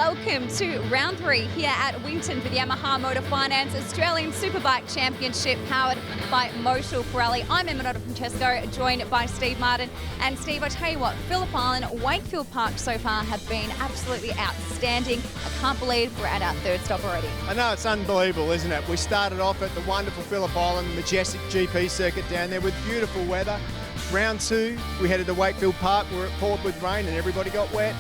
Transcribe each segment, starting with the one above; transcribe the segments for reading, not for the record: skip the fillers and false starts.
welcome to round 3 here at Winton for the Yamaha Motor Finance Australian Superbike Championship, powered by Motul Pirelli. I'm Emma Francesco, joined by Steve Martin. And Steve, I tell you what, Phillip Island, Wakefield Park so far have been absolutely outstanding. I can't believe we're at our third stop already. I know, it's unbelievable, isn't it? We started off at the wonderful Phillip Island, majestic GP circuit down there with beautiful weather. Round 2, we headed to Wakefield Park. We're poured with rain and everybody got wet.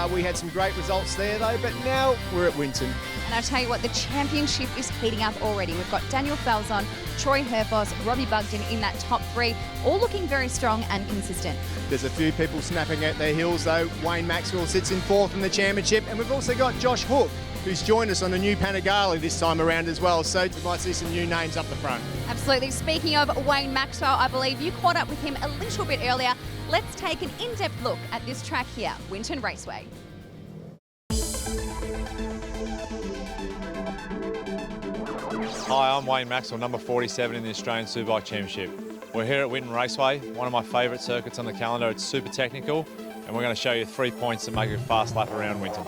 We had some great results there though, but now we're at Winton. And I'll tell you what, the championship is heating up already. We've got Daniel Falzon, Troy Herfoss, Robbie Bugden in that top 3, all looking very strong and consistent. There's a few people snapping at their heels though. Wayne Maxwell sits in 4th in the championship, and we've also got Josh Hook, who's joined us on a new Panigale this time around as well, so you might see some new names up the front. Absolutely. Speaking of Wayne Maxwell, I believe you caught up with him a little bit earlier. Let's take an in-depth look at this track here, Winton Raceway. Hi, I'm Wayne Maxwell, number 47 in the Australian Superbike Championship. We're here at Winton Raceway, one of my favourite circuits on the calendar. It's super technical, and we're going to show you 3 points to make a fast lap around Winton.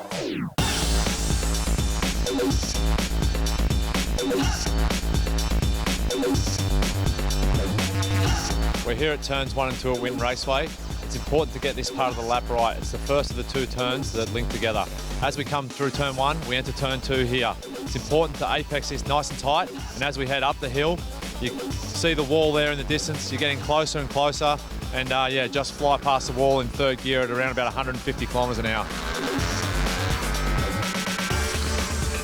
We're here at turns 1 and 2 at Winton Raceway. It's important to get this part of the lap right. It's the first of the 2 turns that link together. As we come through turn 1, we enter turn 2 here. It's important to apex this nice and tight, and as we head up the hill, you see the wall there in the distance. You're getting closer and closer, and yeah, just fly past the wall in 3rd gear at around about 150 kilometres an hour.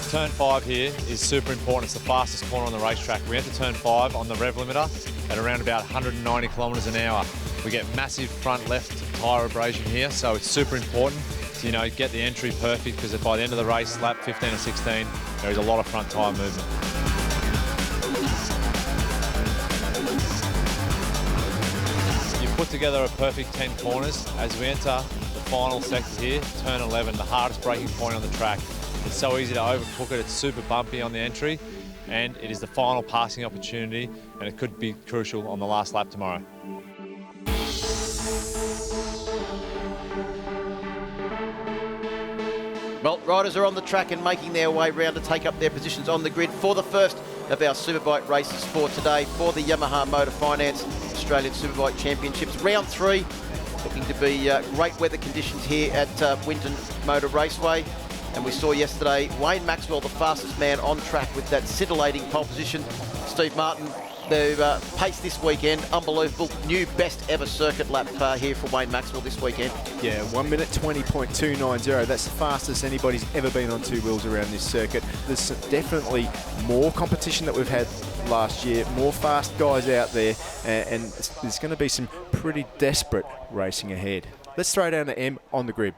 Turn 5 here is super important. It's the fastest corner on the racetrack. We enter turn 5 on the rev limiter at around about 190 kilometres an hour. We get massive front left tyre abrasion here, so it's super important to, get the entry perfect, because by the end of the race, lap 15 or 16, there is a lot of front tyre movement. You put together a perfect 10 corners as we enter the final sector here, turn 11, the hardest braking point on the track. It's so easy to overcook it, it's super bumpy on the entry, and it is the final passing opportunity, and it could be crucial on the last lap tomorrow. Well, riders are on the track and making their way round to take up their positions on the grid for the first of our Superbike races for today for the Yamaha Motor Finance Australian Superbike Championships. Round 3, looking to be great weather conditions here at Winton Motor Raceway. And we saw yesterday Wayne Maxwell, the fastest man on track with that scintillating pole position. Steve Martin, the pace this weekend, unbelievable. New best ever circuit lap here for Wayne Maxwell this weekend. Yeah, 1 minute 20.290. That's the fastest anybody's ever been on 2 wheels around this circuit. There's definitely more competition that we've had last year, more fast guys out there, and there's going to be some pretty desperate racing ahead. Let's throw down to M on the grid.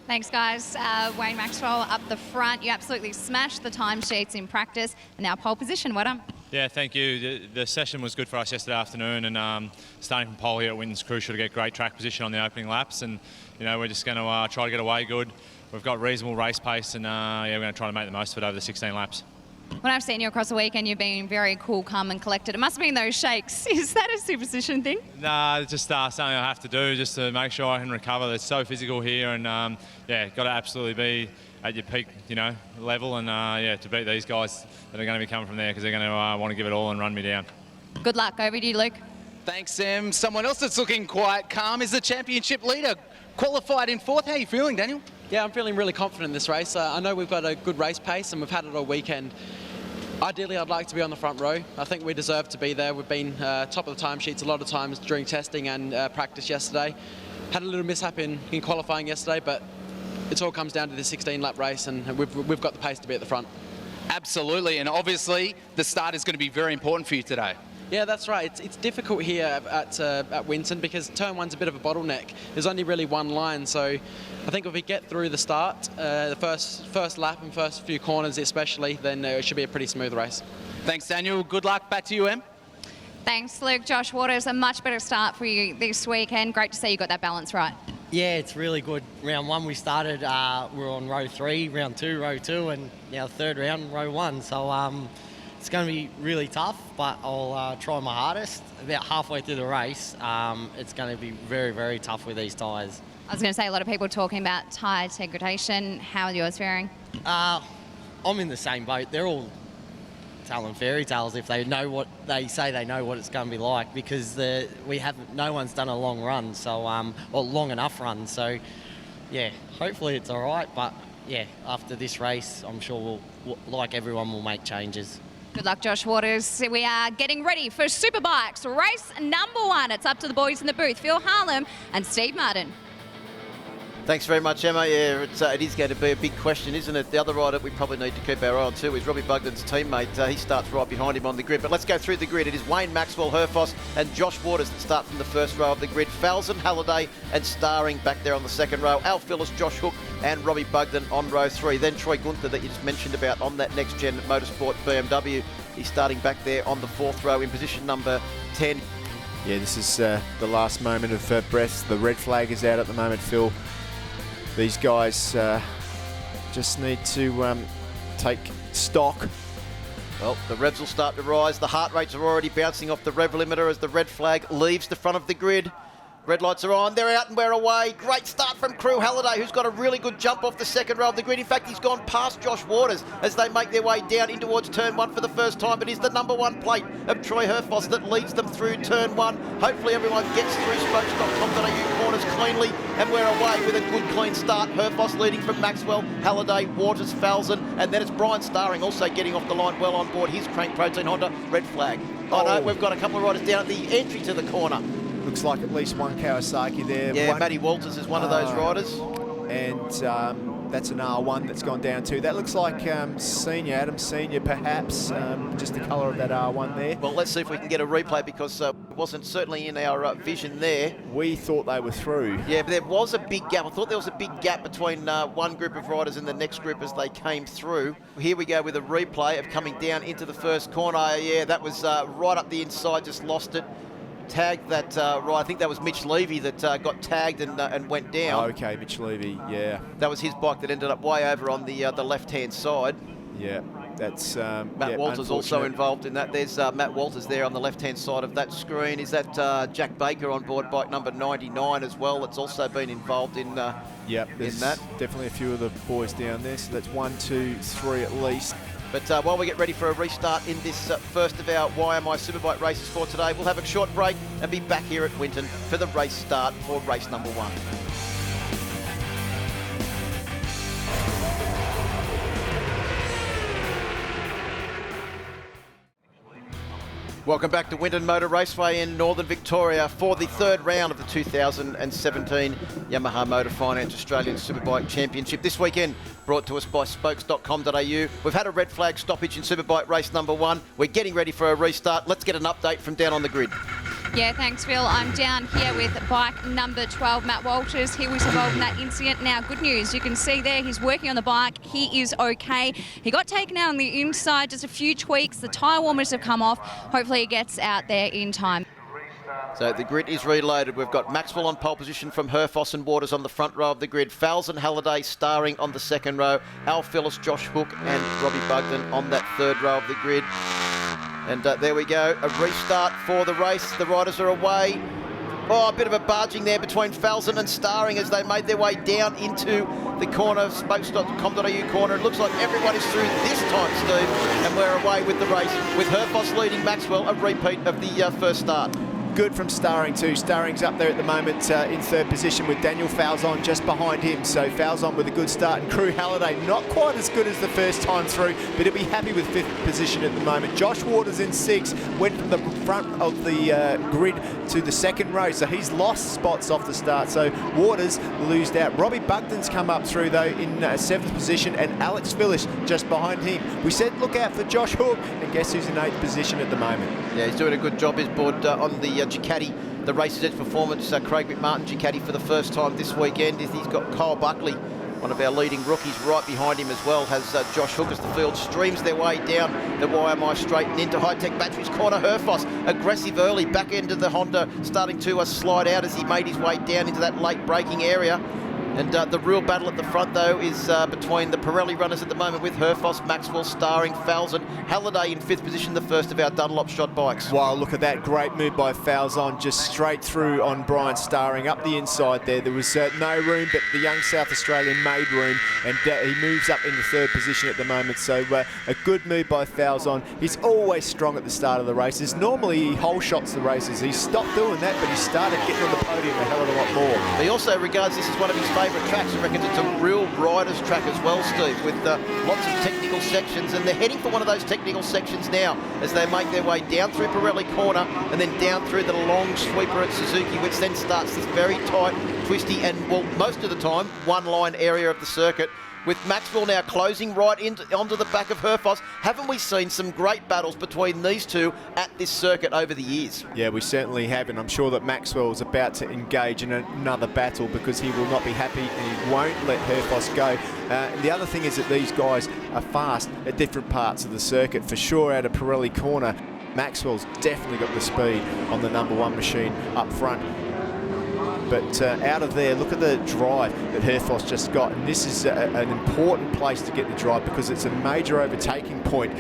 Thanks, guys. Wayne Maxwell up the front. You absolutely smashed the timesheets in practice. And now pole position, well done. Yeah, thank you. The session was good for us yesterday afternoon, and starting from pole here at Winton's crucial to get great track position on the opening laps, and we're just going to try to get away good. We've got reasonable race pace, and yeah, we're going to try to make the most of it over the 16 laps. When I've seen you across the weekend, you've been very cool, calm and collected. It must have been those shakes. Is that a superstition thing? Nah, it's just something I have to do just to make sure I can recover. It's so physical here, and yeah, got to absolutely be at your peak, level, and yeah, to beat these guys that are going to be coming from there, because they're going to want to give it all and run me down. Good luck. Over to you, Luke. Thanks, Sam. Someone else that's looking quite calm is the championship leader, qualified in 4th. How are you feeling, Daniel? Yeah, I'm feeling really confident in this race. I know we've got a good race pace and we've had it all weekend. Ideally, I'd like to be on the front row. I think we deserve to be there. We've been top of the timesheets a lot of times during testing and practice yesterday. Had a little mishap in qualifying yesterday, but it all comes down to the 16-lap race, and we've got the pace to be at the front. Absolutely, and obviously the start is going to be very important for you today. Yeah, that's right. It's difficult here at Winton because turn 1's a bit of a bottleneck. There's only really one line, so I think if we get through the start, the first lap and first few corners especially, then it should be a pretty smooth race. Thanks, Daniel. Good luck. Back to you, Em. Thanks, Luke. Josh Waters, a much better start for you this weekend. Great to see you got that balance right. Yeah, it's really good. Round 1 we started, we're on row 3, round 2, row 2, and now 3rd round, row 1. So it's going to be really tough, but I'll try my hardest. About halfway through the race, it's going to be very, very tough with these tyres. I was going to say, a lot of people talking about tyre degradation. How are yours faring? I'm in the same boat. They're all telling fairy tales if they know what they say they know what it's going to be like, because no one's done a long run, so or long enough run. So yeah, hopefully it's all right. But yeah, after this race, I'm sure like everyone, will make changes. Good luck, Josh Waters. We are getting ready for Superbikes race number 1. It's up to the boys in the booth, Phil Harlem and Steve Martin. Thanks very much, Emma. Yeah, it is going to be a big question, isn't it? The other rider we probably need to keep our eye on too is Robbie Bugden's teammate. He starts right behind him on the grid. But let's go through the grid. It is Wayne Maxwell, Herfoss and Josh Waters that start from the first row of the grid. Falzon, Halliday and Starring back there on the second row. Al Phillips, Josh Hook and Robbie Bugden on row 3. Then Troy Gunther that you just mentioned about on that next gen motorsport BMW. He's starting back there on the 4th row in position number 10. Yeah, this is the last moment of breath. The red flag is out at the moment, Phil. These guys just need to take stock. Well, the revs will start to rise. The heart rates are already bouncing off the rev limiter as the red flag leaves the front of the grid. Red lights are on, they're out and we're away. Great start from Crew Halliday, who's got a really good jump off the second row of the grid. In fact, he's gone past Josh Waters as they make their way down in towards turn 1 for the first time. It is the number 1 plate of Troy Herfoss that leads them through turn 1. Hopefully everyone gets through spokes.com.au corners cleanly, and we're away with a good clean start. Herfoss leading from Maxwell, Halliday, Waters, Falzon, and then it's Brian Starring also getting off the line well on board his Crank Protein Honda. Red flag. Oh no, we've got a couple of riders down at the entry to the corner. Looks like at least one Kawasaki there. Yeah, Matty Walters is one of those riders. And that's an R1 that's gone down too. That looks like Adam Senior perhaps, just the colour of that R1 there. Well, let's see if we can get a replay, because it wasn't certainly in our vision there. We thought they were through. Yeah, but there was a big gap. I thought there was a big gap between one group of riders and the next group as they came through. Here we go with a replay of coming down into the first corner. Yeah, that was right up the inside, just lost it. Tagged that, right, I think that was Mitch Levy that got tagged and went down. Oh, okay, Mitch Levy, yeah. That was his bike that ended up way over on the left-hand side. Yeah, that's... Matt Walters also involved in that. There's Matt Walters there on the left-hand side of that screen. Is that Jack Baker on board bike number 99 as well? That's also been involved in that. Definitely a few of the boys down there. So that's 1, 2, 3 at least. But while we get ready for a restart in this first of our YMI Superbike races for today, we'll have a short break and be back here at Winton for the race start for race number 1. Welcome back to Winton Motor Raceway in Northern Victoria for the 3rd round of the 2017 Yamaha Motor Finance Australian Superbike Championship. This weekend brought to us by spokes.com.au. We've had a red flag stoppage in Superbike race number 1. We're getting ready for a restart. Let's get an update from down on the grid. Yeah, thanks, Phil. I'm down here with bike number 12, Matt Walters. He was involved in that incident. Now, good news. You can see there he's working on the bike. He is okay. He got taken out on the inside, just a few tweaks. The tyre warmers have come off. Hopefully he gets out there in time. So the grid is reloaded. We've got Maxwell on pole position from Herfoss and Waters on the front row of the grid. Falzon, Halliday, Starring on the second row. Al Phillips, Josh Hook and Robbie Bugden on that 3rd row of the grid. And there we go, a restart for the race. The riders are away. Oh, a bit of a barging there between Falzon and Starring as they made their way down into the corner, spokes.com.au corner. It looks like everyone is through this time, Steve, and we're away with the race, with Herfoss leading Maxwell, a repeat of the first start. Good from Starring too. Starring's up there at the moment in 3rd position with Daniel Falzon just behind him. So Falzon with a good start, and Crew Halliday not quite as good as the first time through, but he'll be happy with 5th position at the moment. Josh Waters in 6th, went from the front of the grid to the 2nd row, so he's lost spots off the start. So Waters losed out. Robbie Bugden's come up through though in 7th position, and Alex Phillips just behind him. We said look out for Josh Hook, and guess who's in 8th position at the moment? Yeah, he's doing a good job. He's board on the Ducati, the Races Edge Performance, Craig McMartin Ducati for the first time this weekend. He's got Kyle Buckley, one of our leading rookies, right behind him as well. Has Josh Hook as the field streams their way down the YMI straight and into High-Tech Batteries corner. Herfoss aggressive early, back end of the Honda, starting to slide out as he made his way down into that late braking area. And the real battle at the front, though, is between the Pirelli runners at the moment with Herfoss, Maxwell, Starring, Falzon, Halliday in 5th position, the first of our Dunlop shot bikes. Wow, look at that great move by Falzon, just straight through on Brian Starring up the inside there. There was no room, but the young South Australian made room, and he moves up into 3rd position at the moment. So a good move by Falzon. He's always strong at the start of the races. Normally he whole shots the races. He stopped doing that, but he started getting on the podium a hell of a lot more. He also regards this as one of his favourite tracks. He reckons it's a real rider's track as well, Steve, with lots of technical sections, and they're heading for one of those technical sections now as they make their way down through Pirelli Corner and then down through the long sweeper at Suzuki, which then starts this very tight, twisty, and, well, most of the time, one-line area of the circuit. With Maxwell now closing right onto the back of Herfoss, haven't we seen some great battles between these two at this circuit over the years? Yeah, we certainly have, and I'm sure that Maxwell is about to engage in another battle because he will not be happy and he won't let Herfoss go. And the other thing is that these guys are fast at different parts of the circuit. For sure, out of Pirelli Corner, Maxwell's definitely got the speed on the #1 machine up front. But out of there, look at the drive that Herfoss just got. And this is an important place to get the drive because it's a major overtaking point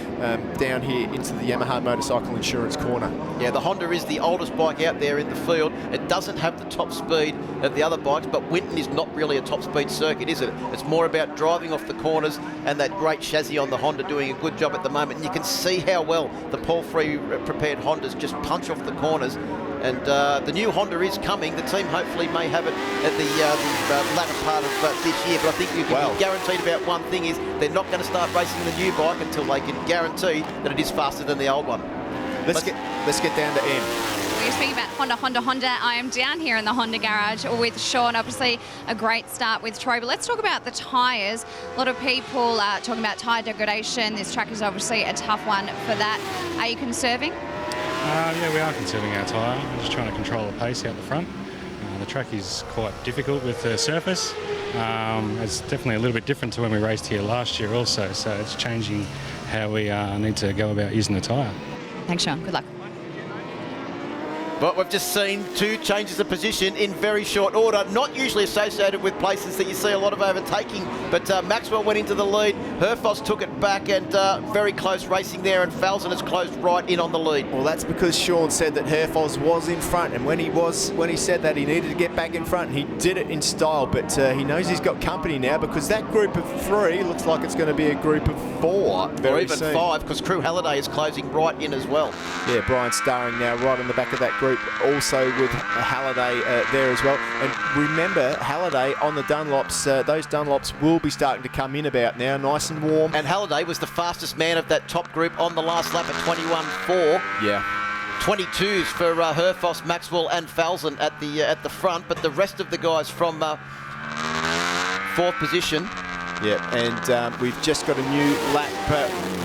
down here into the Yamaha Motorcycle Insurance Corner. Yeah, the Honda is the oldest bike out there in the field. It doesn't have the top speed of the other bikes, but Winton is not really a top speed circuit, is it? It's more about driving off the corners, and that great chassis on the Honda doing a good job at the moment. And you can see how well the Paul-Free prepared Hondas just punch off the corners. And the new Honda is coming. The team hopefully may have it at the latter part of this year. But I think you can be guaranteed about one thing is they're not going to start racing the new bike until they can guarantee that it is faster than the old one. Let's get down to M. We're speaking about Honda. I am down here in the Honda garage with Sean. Obviously, a great start with Troy. But let's talk about the tyres. A lot of people are talking about tyre degradation. This track is obviously a tough one for that. Are you conserving? Yeah, we are conserving our tyre. We're just trying to control the pace out the front. The track is quite difficult with the surface. It's definitely a little bit different to when we raced here last year also, so it's changing how we need to go about using the tyre. Thanks, Sean. Good luck. But we've just seen two changes of position in very short order, not usually associated with places that you see a lot of overtaking, but Maxwell went into the lead, Herfoss took it back, and very close racing there, and Falzon has closed right in on the lead. Well, that's because Sean said that Herfoss was in front, and when he said that he needed to get back in front, he did it in style, but he knows he's got company now because that group of 3 looks like it's going to be a group of 4 or even soon. 5, because Crew Halliday is closing right in as well. Yeah, Brian Starring now right on the back of that group, also with Halliday there as well. And remember, Halliday on the Dunlops, those Dunlops will be starting to come in about now, nice and warm. And Halliday was the fastest man of that top group on the last lap at 21.4. Yeah. 22s for Herfoss, Maxwell and Falzon at the front, but the rest of the guys from 4th position. Yeah, and we've just got a new lap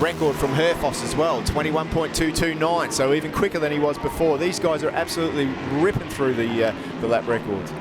record from Herfoss as well, 21.229, so even quicker than he was before. These guys are absolutely ripping through the lap record.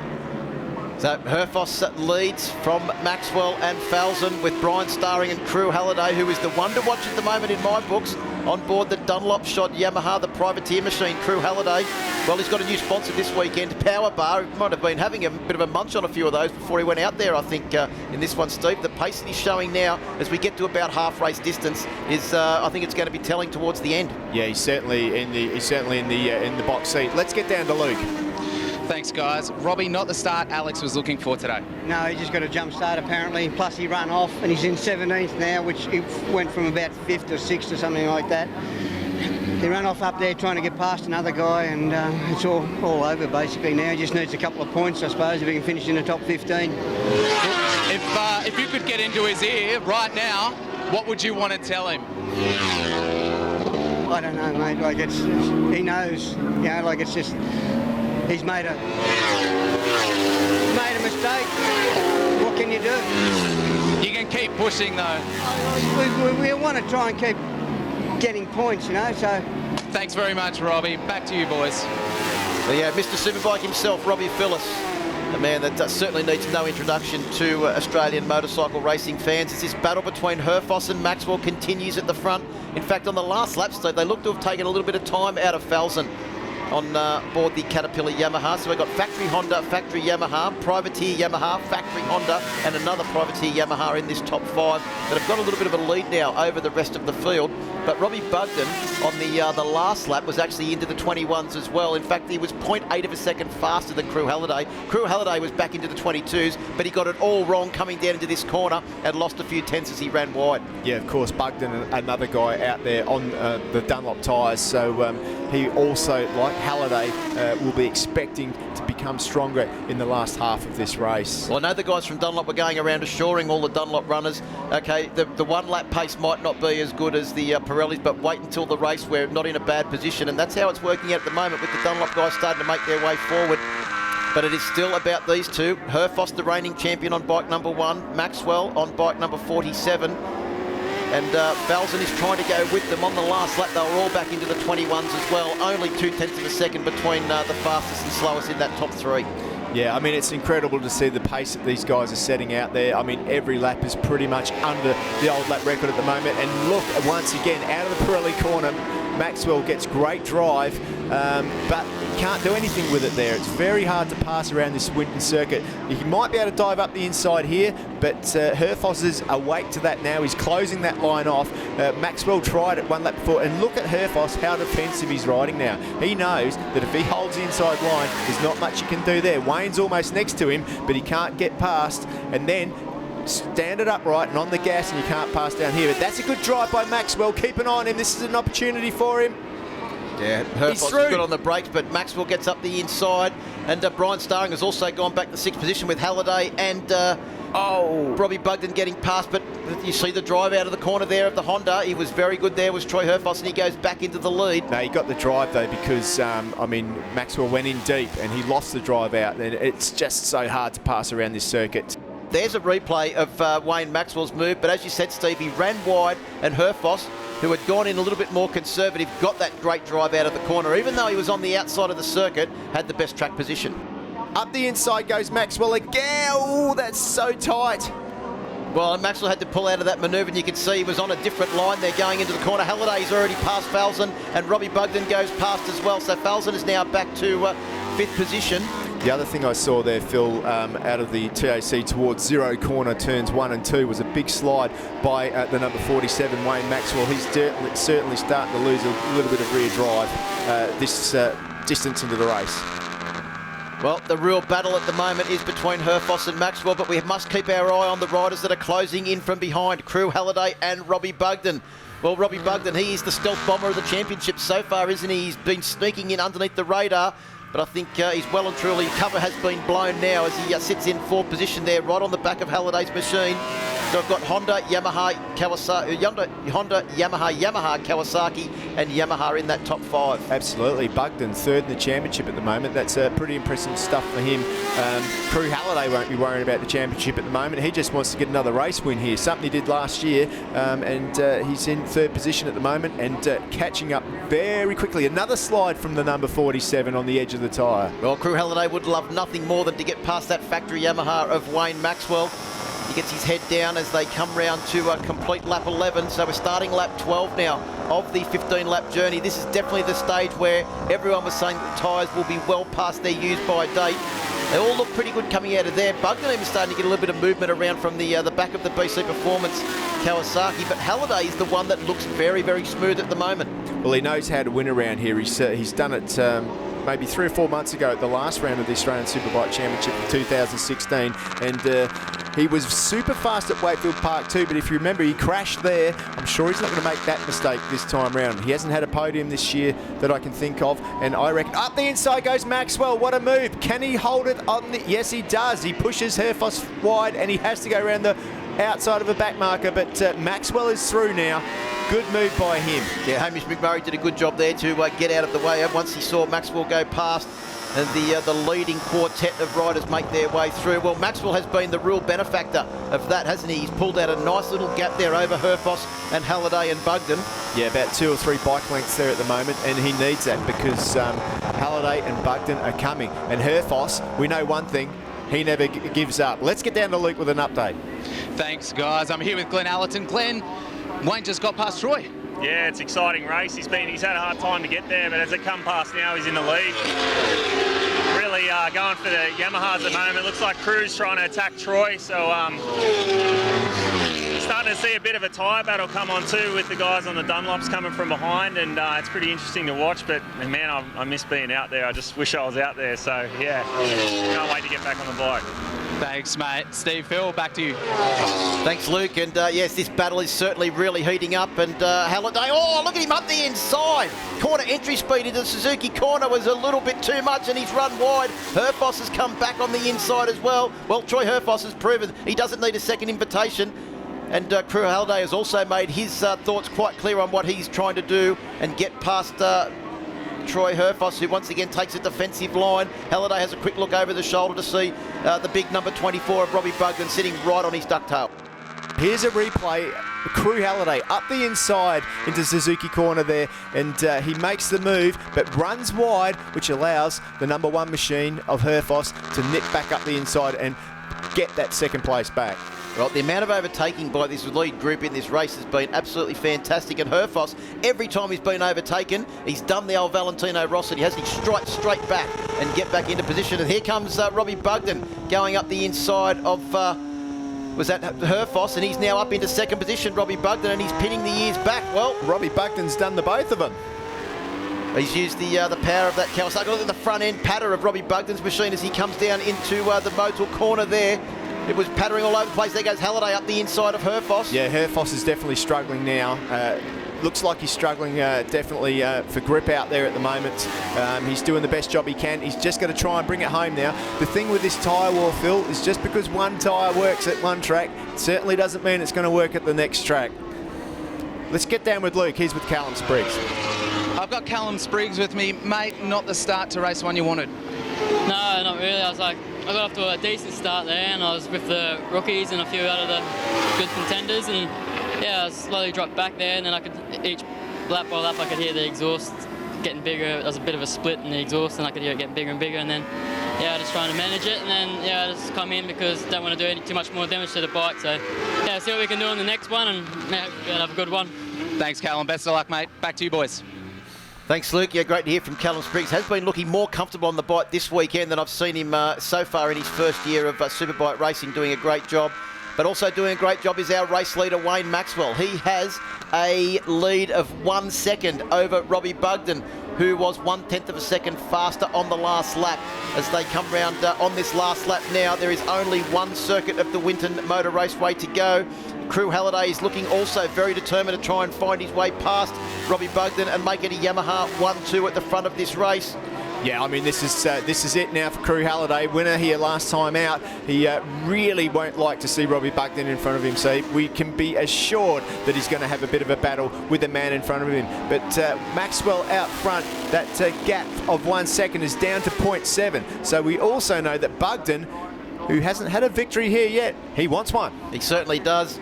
So Herfoss leads from Maxwell and Falzon with Brian Starring and Crew Halliday, who is the one to watch at the moment in my books. On board the Dunlop shod Yamaha, the privateer machine, Crew Halliday. Well, he's got a new sponsor this weekend, Power Bar. He might have been having a bit of a munch on a few of those before he went out there, I think, in this one, Steve. The pace that he's showing now, as we get to about half race distance, is I think it's going to be telling towards the end. Yeah, he's certainly in the box seat. Let's get down to Luke. Thanks, guys. Robbie, not the start Alex was looking for today. No, he just got a jump start apparently. Plus he ran off and he's in 17th now, which he went from about 5th or 6th or something like that. He ran off up there trying to get past another guy, and it's all over basically now. He just needs a couple of points, I suppose, if he can finish in the top 15. If you could get into his ear right now, what would you want to tell him? I don't know, mate. Like he knows, you know. Like it's just he's made a mistake. What can you do? You can keep pushing though. We want to try and keep getting points, you know. So. Thanks very much, Robbie. Back to you, boys. Well, yeah, Mr. Superbike himself, Robbie Phillis, a man that certainly needs no introduction to Australian motorcycle racing fans. As this battle between Herfoss and Maxwell continues at the front. In fact, on the last lap, Steve, they look to have taken a little bit of time out of Falzon. on board the Caterpillar Yamaha. So we've got factory Honda, factory Yamaha, privateer Yamaha, factory Honda, and another privateer Yamaha in this top 5 that have got a little bit of a lead now over the rest of the field. But Robbie Bugden on the last lap was actually into the 21s as well. In fact, he was 0.8 of a second faster than Crew Halliday. Crew Halliday was back into the 22s, but he got it all wrong coming down into this corner and lost a few tenths as he ran wide. Yeah, of course, Bugden, another guy out there on the Dunlop tyres. So he also, like Halliday, will be expecting to become stronger in the last half of this race. Well, I know the guys from Dunlop were going around assuring all the Dunlop runners, okay, the one-lap pace might not be as good as the Pirellis, but wait until the race. We're not in a bad position, and that's how it's working out at the moment with the Dunlop guys starting to make their way forward. But it is still about these two. Herfoss, the reigning champion, on bike number 1. Maxwell on bike number 47. And Falzon is trying to go with them. On the last lap, they were all back into the 21s as well. Only 0.2 of a second between the fastest and slowest in that top 3. Yeah, I mean, it's incredible to see the pace that these guys are setting out there. I mean, every lap is pretty much under the old lap record at the moment. And look, once again, out of the Pirelli corner, Maxwell gets great drive, but can't do anything with it there. It's very hard to pass around this Winton circuit. He might be able to dive up the inside here, but Herfoss is awake to that now. He's closing that line off. Maxwell tried it one lap before, and look at Herfoss, how defensive he's riding now. He knows that if he holds the inside line, there's not much he can do there. Wayne's almost next to him, but he can't get past, and then stand it upright and on the gas, and you can't pass down here. But that's a good drive by Maxwell. Keep an eye on him. This is an opportunity for him. Yeah, Herfoss is good on the brakes, but Maxwell gets up the inside, and Brian Starring has also gone back to 6th position with Halliday and Robbie Bugden getting past, but you see the drive out of the corner there of the Honda. He was very good there, was Troy Herfoss, and he goes back into the lead. No, he got the drive though, because I mean, Maxwell went in deep and he lost the drive out, and it's just so hard to pass around this circuit. There's a replay of Wayne Maxwell's move, but as you said, Steve, he ran wide, and Herfoss, who had gone in a little bit more conservative, got that great drive out of the corner. Even though he was on the outside of the circuit, had the best track position. Up the inside goes Maxwell again. Oh, that's so tight. Well, Maxwell had to pull out of that manoeuvre, and you can see he was on a different line there going into the corner. Halliday's already past Falzon, and Robbie Bugden goes past as well. So Falzon is now back to 5th position. The other thing I saw there, Phil, out of the TAC towards 0 corner, turns 1 and 2, was a big slide by the number 47, Wayne Maxwell. He's certainly starting to lose a little bit of rear drive this distance into the race. Well, the real battle at the moment is between Herfoss and Maxwell, but we must keep our eye on the riders that are closing in from behind, Crew Halliday and Robbie Bugden. Well, Robbie Bugden, he is the stealth bomber of the championship so far, isn't he? He's been sneaking in underneath the radar, but I think he's well and truly, cover has been blown now as he sits in 4th position there, right on the back of Halliday's machine. So I've got Honda, Yamaha, Yamaha, Kawasaki, and Yamaha in that top 5. Absolutely. Bugden, 3rd in the championship at the moment. That's pretty impressive stuff for him. Crew Halliday won't be worrying about the championship at the moment. He just wants to get another race win here, something he did last year, and he's in 3rd position at the moment and catching up very quickly. Another slide from the number 47 on the edge of the tyre. Well, Crew Halliday would love nothing more than to get past that factory Yamaha of Wayne Maxwell. He gets his head down as they come round to complete lap 11. So we're starting lap 12 now of the 15-lap journey. This is definitely the stage where everyone was saying that the tyres will be well past their use-by date. They all look pretty good coming out of there. Bugden even starting to get a little bit of movement around from the back of the BC Performance Kawasaki, but Halliday is the one that looks very, very smooth at the moment. Well, he knows how to win around here. He's done it maybe 3 or 4 months ago at the last round of the Australian Superbike Championship in 2016, and he was super fast at Wakefield Park too, but if you remember, he crashed there. I'm sure he's not going to make that mistake this time round. He hasn't had a podium this year that I can think of, and I reckon up the inside goes Maxwell. What a move. Can he hold it on the... Yes, he does. He pushes Herfoss wide, and he has to go around the outside of a back marker, but Maxwell is through now. Good move by him. Yeah, Hamish McMurray did a good job there to get out of the way once he saw Maxwell go past and the leading quartet of riders make their way through. Well, Maxwell has been the real benefactor of that, hasn't he? He's pulled out a nice little gap there over Herfoss and Halliday and Bugden. Yeah, about 2 or 3 bike lengths there at the moment, and he needs that because Halliday and Bugden are coming. And Herfoss, we know one thing, he never gives up. Let's get down to Luke with an update. Thanks, guys. I'm here with Glenn Allerton. Glenn, Wayne just got past Troy. Yeah, it's an exciting race. He's had a hard time to get there, but as it come past now, he's in the lead. Really going for the Yamahas at the moment. Looks like Crew's trying to attack Troy, so starting to see a bit of a tyre battle come on too with the guys on the Dunlops coming from behind, and it's pretty interesting to watch. But man, I miss being out there. I just wish I was out there. So yeah, can't wait to get back on the bike. Thanks, mate. Steve, Phil, back to you. Thanks, Luke. And yes, this battle is certainly really heating up. And Halliday, oh, look at him up the inside. Corner entry speed into the Suzuki corner was a little bit too much, and he's run wide. Herfoss has come back on the inside as well. Well, Troy Herfoss has proven he doesn't need a second invitation. And Crew Halliday has also made his thoughts quite clear on what he's trying to do and get past Troy Herfoss, who once again takes a defensive line. Halliday has a quick look over the shoulder to see the big number 24 of Robbie Bugden sitting right on his ducktail. Here's a replay. Crew Halliday up the inside into Suzuki corner there, and he makes the move but runs wide, which allows the number 1 machine of Herfoss to nip back up the inside and get that second place back. Well, the amount of overtaking by this lead group in this race has been absolutely fantastic. And Herfoss, every time he's been overtaken, he's done the old Valentino Rossi. He has to straight back and get back into position. And here comes Robbie Bugden going up the inside of, was that Herfoss? And he's now up into second position, Robbie Bugden, and he's pinning the ears back. Well, Robbie Bugden's done the both of them. He's used the power of that Kawasaki. Look at the front end patter of Robbie Bugden's machine as he comes down into the Motul corner there. It was pattering all over the place. There goes Halliday up the inside of Herfoss. Yeah, Herfoss is definitely struggling now. Looks like he's struggling definitely for grip out there at the moment. He's doing the best job he can. He's just got to try and bring it home now. The thing with this tyre war, Phil, is just because one tyre works at one track, it certainly doesn't mean it's going to work at the next track. Let's get down with Luke. He's with Callum Spriggs. I've got Callum Spriggs with me. Mate, not the start to race one you wanted. No, not really. I got off to a decent start there, and I was with the rookies and a few out of the good contenders, and yeah, I slowly dropped back there, and then each lap by lap I could hear the exhaust getting bigger. There was a bit of a split in the exhaust, and I could hear it getting bigger and bigger, and then yeah, just trying to manage it, and then yeah, I just come in because I don't want to do too much more damage to the bike. So yeah, see what we can do in the next one, and yeah, we'll have a good one. Thanks, Callum. Best of luck, mate. Back to you, boys. Thanks, Luke. Yeah, great to hear from Callum Spriggs. Has been looking more comfortable on the bike this weekend than I've seen him so far in his first year of Superbike racing, doing a great job. But also doing a great job is our race leader, Wayne Maxwell. He has a lead of 1 second over Robbie Bugden, who was 1/10 of a second faster on the last lap. As they come round on this last lap now, there is only one circuit of the Winton Motor Raceway to go. Crew Halliday is looking also very determined to try and find his way past Robbie Bugden and make it a Yamaha 1-2 at the front of this race. Yeah, I mean, this is it now for Crew Halliday. Winner here last time out. He really won't like to see Robbie Bugden in front of him, so we can be assured that he's going to have a bit of a battle with the man in front of him. But Maxwell out front, that gap of 1 second is down to 0.7. So we also know that Bugden, who hasn't had a victory here yet, he wants one. He certainly does.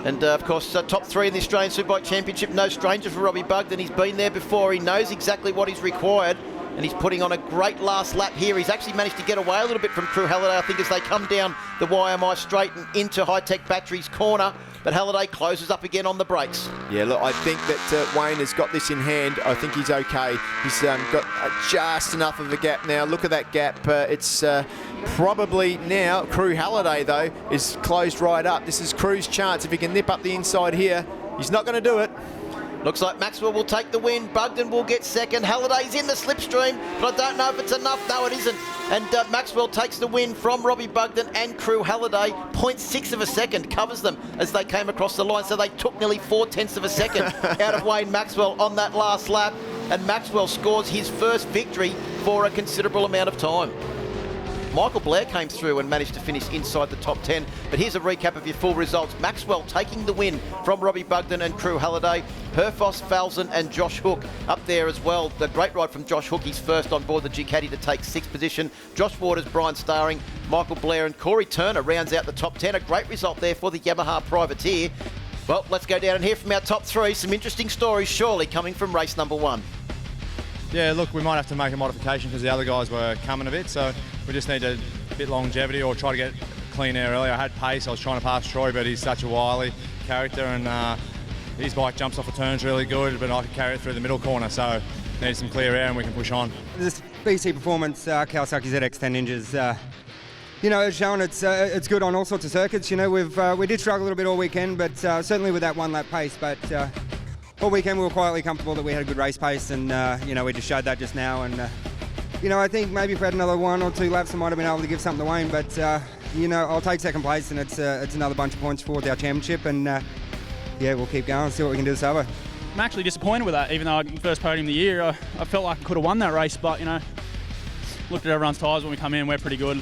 And of course, top 3 in the Australian Superbike Championship, no stranger for Robbie Bugden. He's been there before. He knows exactly what is required. And he's putting on a great last lap here. He's actually managed to get away a little bit from Crew Halliday, I think, as they come down the YMI straight and into High Tech Batteries corner. But Halliday closes up again on the brakes. Yeah, look, I think that Wayne has got this in hand. I think he's okay. He's got just enough of a gap now. Look at that gap. It's probably now, Crew Halliday, though, is closed right up. This is Crew's chance. If he can nip up the inside here, he's not going to do it. Looks like Maxwell will take the win. Bugden will get second. Halliday's in the slipstream, but I don't know if it's enough. No, it isn't. And Maxwell takes the win from Robbie Bugden and Crew Halliday. 0.6 of a second covers them as they came across the line. So they took nearly 0.4 of a second out of Wayne Maxwell on that last lap. And Maxwell scores his first victory for a considerable amount of time. Michael Blair came through and managed to finish inside the top 10. But here's a recap of your full results. Maxwell taking the win from Robbie Bugden and Crew Halliday. Herfoss, Falzon and Josh Hook up there as well. The great ride from Josh Hook. He's first on board the Ducati to take 6th position. Josh Waters, Brian Starring, Michael Blair and Corey Turner rounds out the top 10. A great result there for the Yamaha Privateer. Well, let's go down and hear from our top 3. Some interesting stories surely coming from race number 1. Yeah, look, we might have to make a modification because the other guys were coming a bit, so we just need a bit longevity or try to get clean air earlier. I had pace, I was trying to pass Troy, but he's such a wily character, and his bike jumps off the turns really good, but I can carry it through the middle corner, so need some clear air and we can push on. This BC Performance Kawasaki ZX10 Ninjas, you know, it's shown it's good on all sorts of circuits. You know, we did struggle a little bit all weekend, but certainly with that one lap pace. But all weekend we were quietly comfortable that we had a good race pace, and you know, we just showed that just now. And you know, I think maybe if we had another 1 or 2 laps, I might have been able to give something to Wayne. But you know, I'll take second place, and it's another bunch of points towards our championship. And yeah, we'll keep going, see what we can do this Savo. I'm actually disappointed with that, even though first podium of the year, I felt like I could have won that race, but you know, looked at everyone's tyres when we come in, we're pretty good.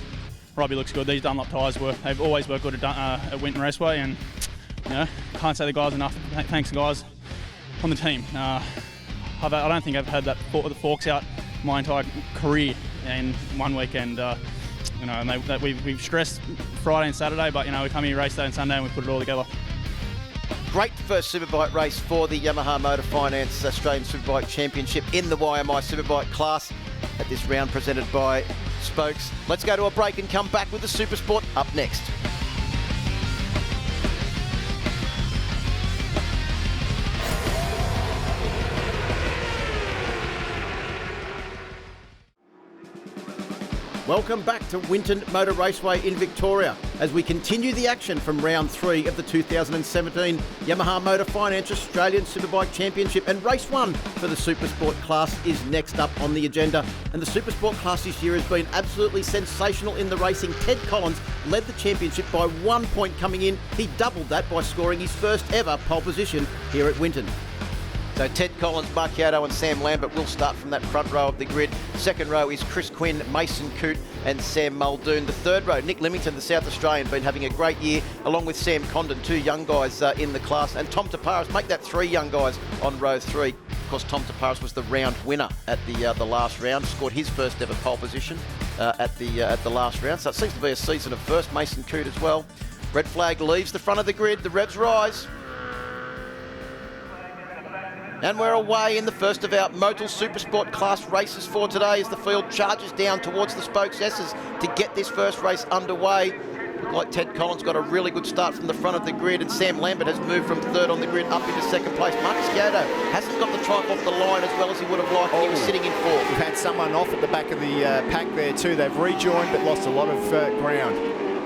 Robbie looks good. These Dunlop tyres they've always worked good at Winton Raceway, and you know, can't say the guys enough. Thanks guys on the team. I don't think I've had the forks out my entire career in one weekend. You know, and we've stressed Friday and Saturday, but you know, we come here race day and Sunday and we put it all together. Great first Superbike race for the Yamaha Motor Finance Australian Superbike Championship in the YMI Superbike class at this round presented by Spokes. Let's go to a break and come back with the Supersport up next. Welcome back to Winton Motor Raceway in Victoria as we continue the action from round 3 of the 2017 Yamaha Motor Finance Australian Superbike Championship, and race 1 for the Supersport class is next up on the agenda. And the Supersport class this year has been absolutely sensational in the racing. Ted Collins led the championship by 1 point coming in. He doubled that by scoring his first ever pole position here at Winton. So Ted Collins, Marchiotto and Sam Lambert will start from that front row of the grid. Second row is Chris Quinn, Mason Coote and Sam Muldoon. The third row, Nick Leamington, the South Australian, been having a great year, along with Sam Condon, 2 young guys in the class. And Tom Taparis, make that 3 young guys on row 3. Of course, Tom Taparis was the round winner at the last round, scored his first ever pole position at the last round. So it seems to be a season of first. Mason Coote as well. Red flag leaves the front of the grid. The revs rise. And we're away in the first of our Motul Supersport class races for today as the field charges down towards the Spokes S's to get this first race underway. Look like Ted Collins got a really good start from the front of the grid, and Sam Lambert has moved from third on the grid up into second place. Marcus Gaudo hasn't got the triumph off the line as well as he would have liked. He was sitting in fourth. We've had someone off at the back of the pack there too. They've rejoined but lost a lot of ground.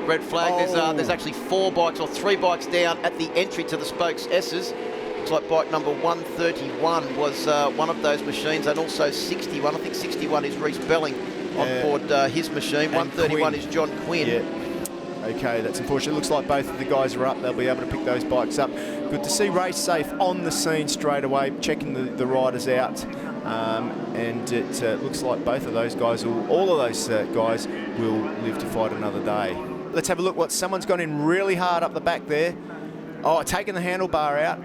Red flag. There's actually 4 bikes or 3 bikes down at the entry to the Spokes S's. Looks like bike number 131 was one of those machines, and also 61. I think 61 is Reece Belling on board his machine. 131 is John Quinn. Yeah. Okay, that's unfortunate. It looks like both of the guys are up. They'll be able to pick those bikes up. Good to see Race Safe on the scene straight away, checking the riders out. And it looks like both of those guys, all of those guys, will live to fight another day. Let's have a look. Someone's gone in really hard up the back there. Oh, taking the handlebar out.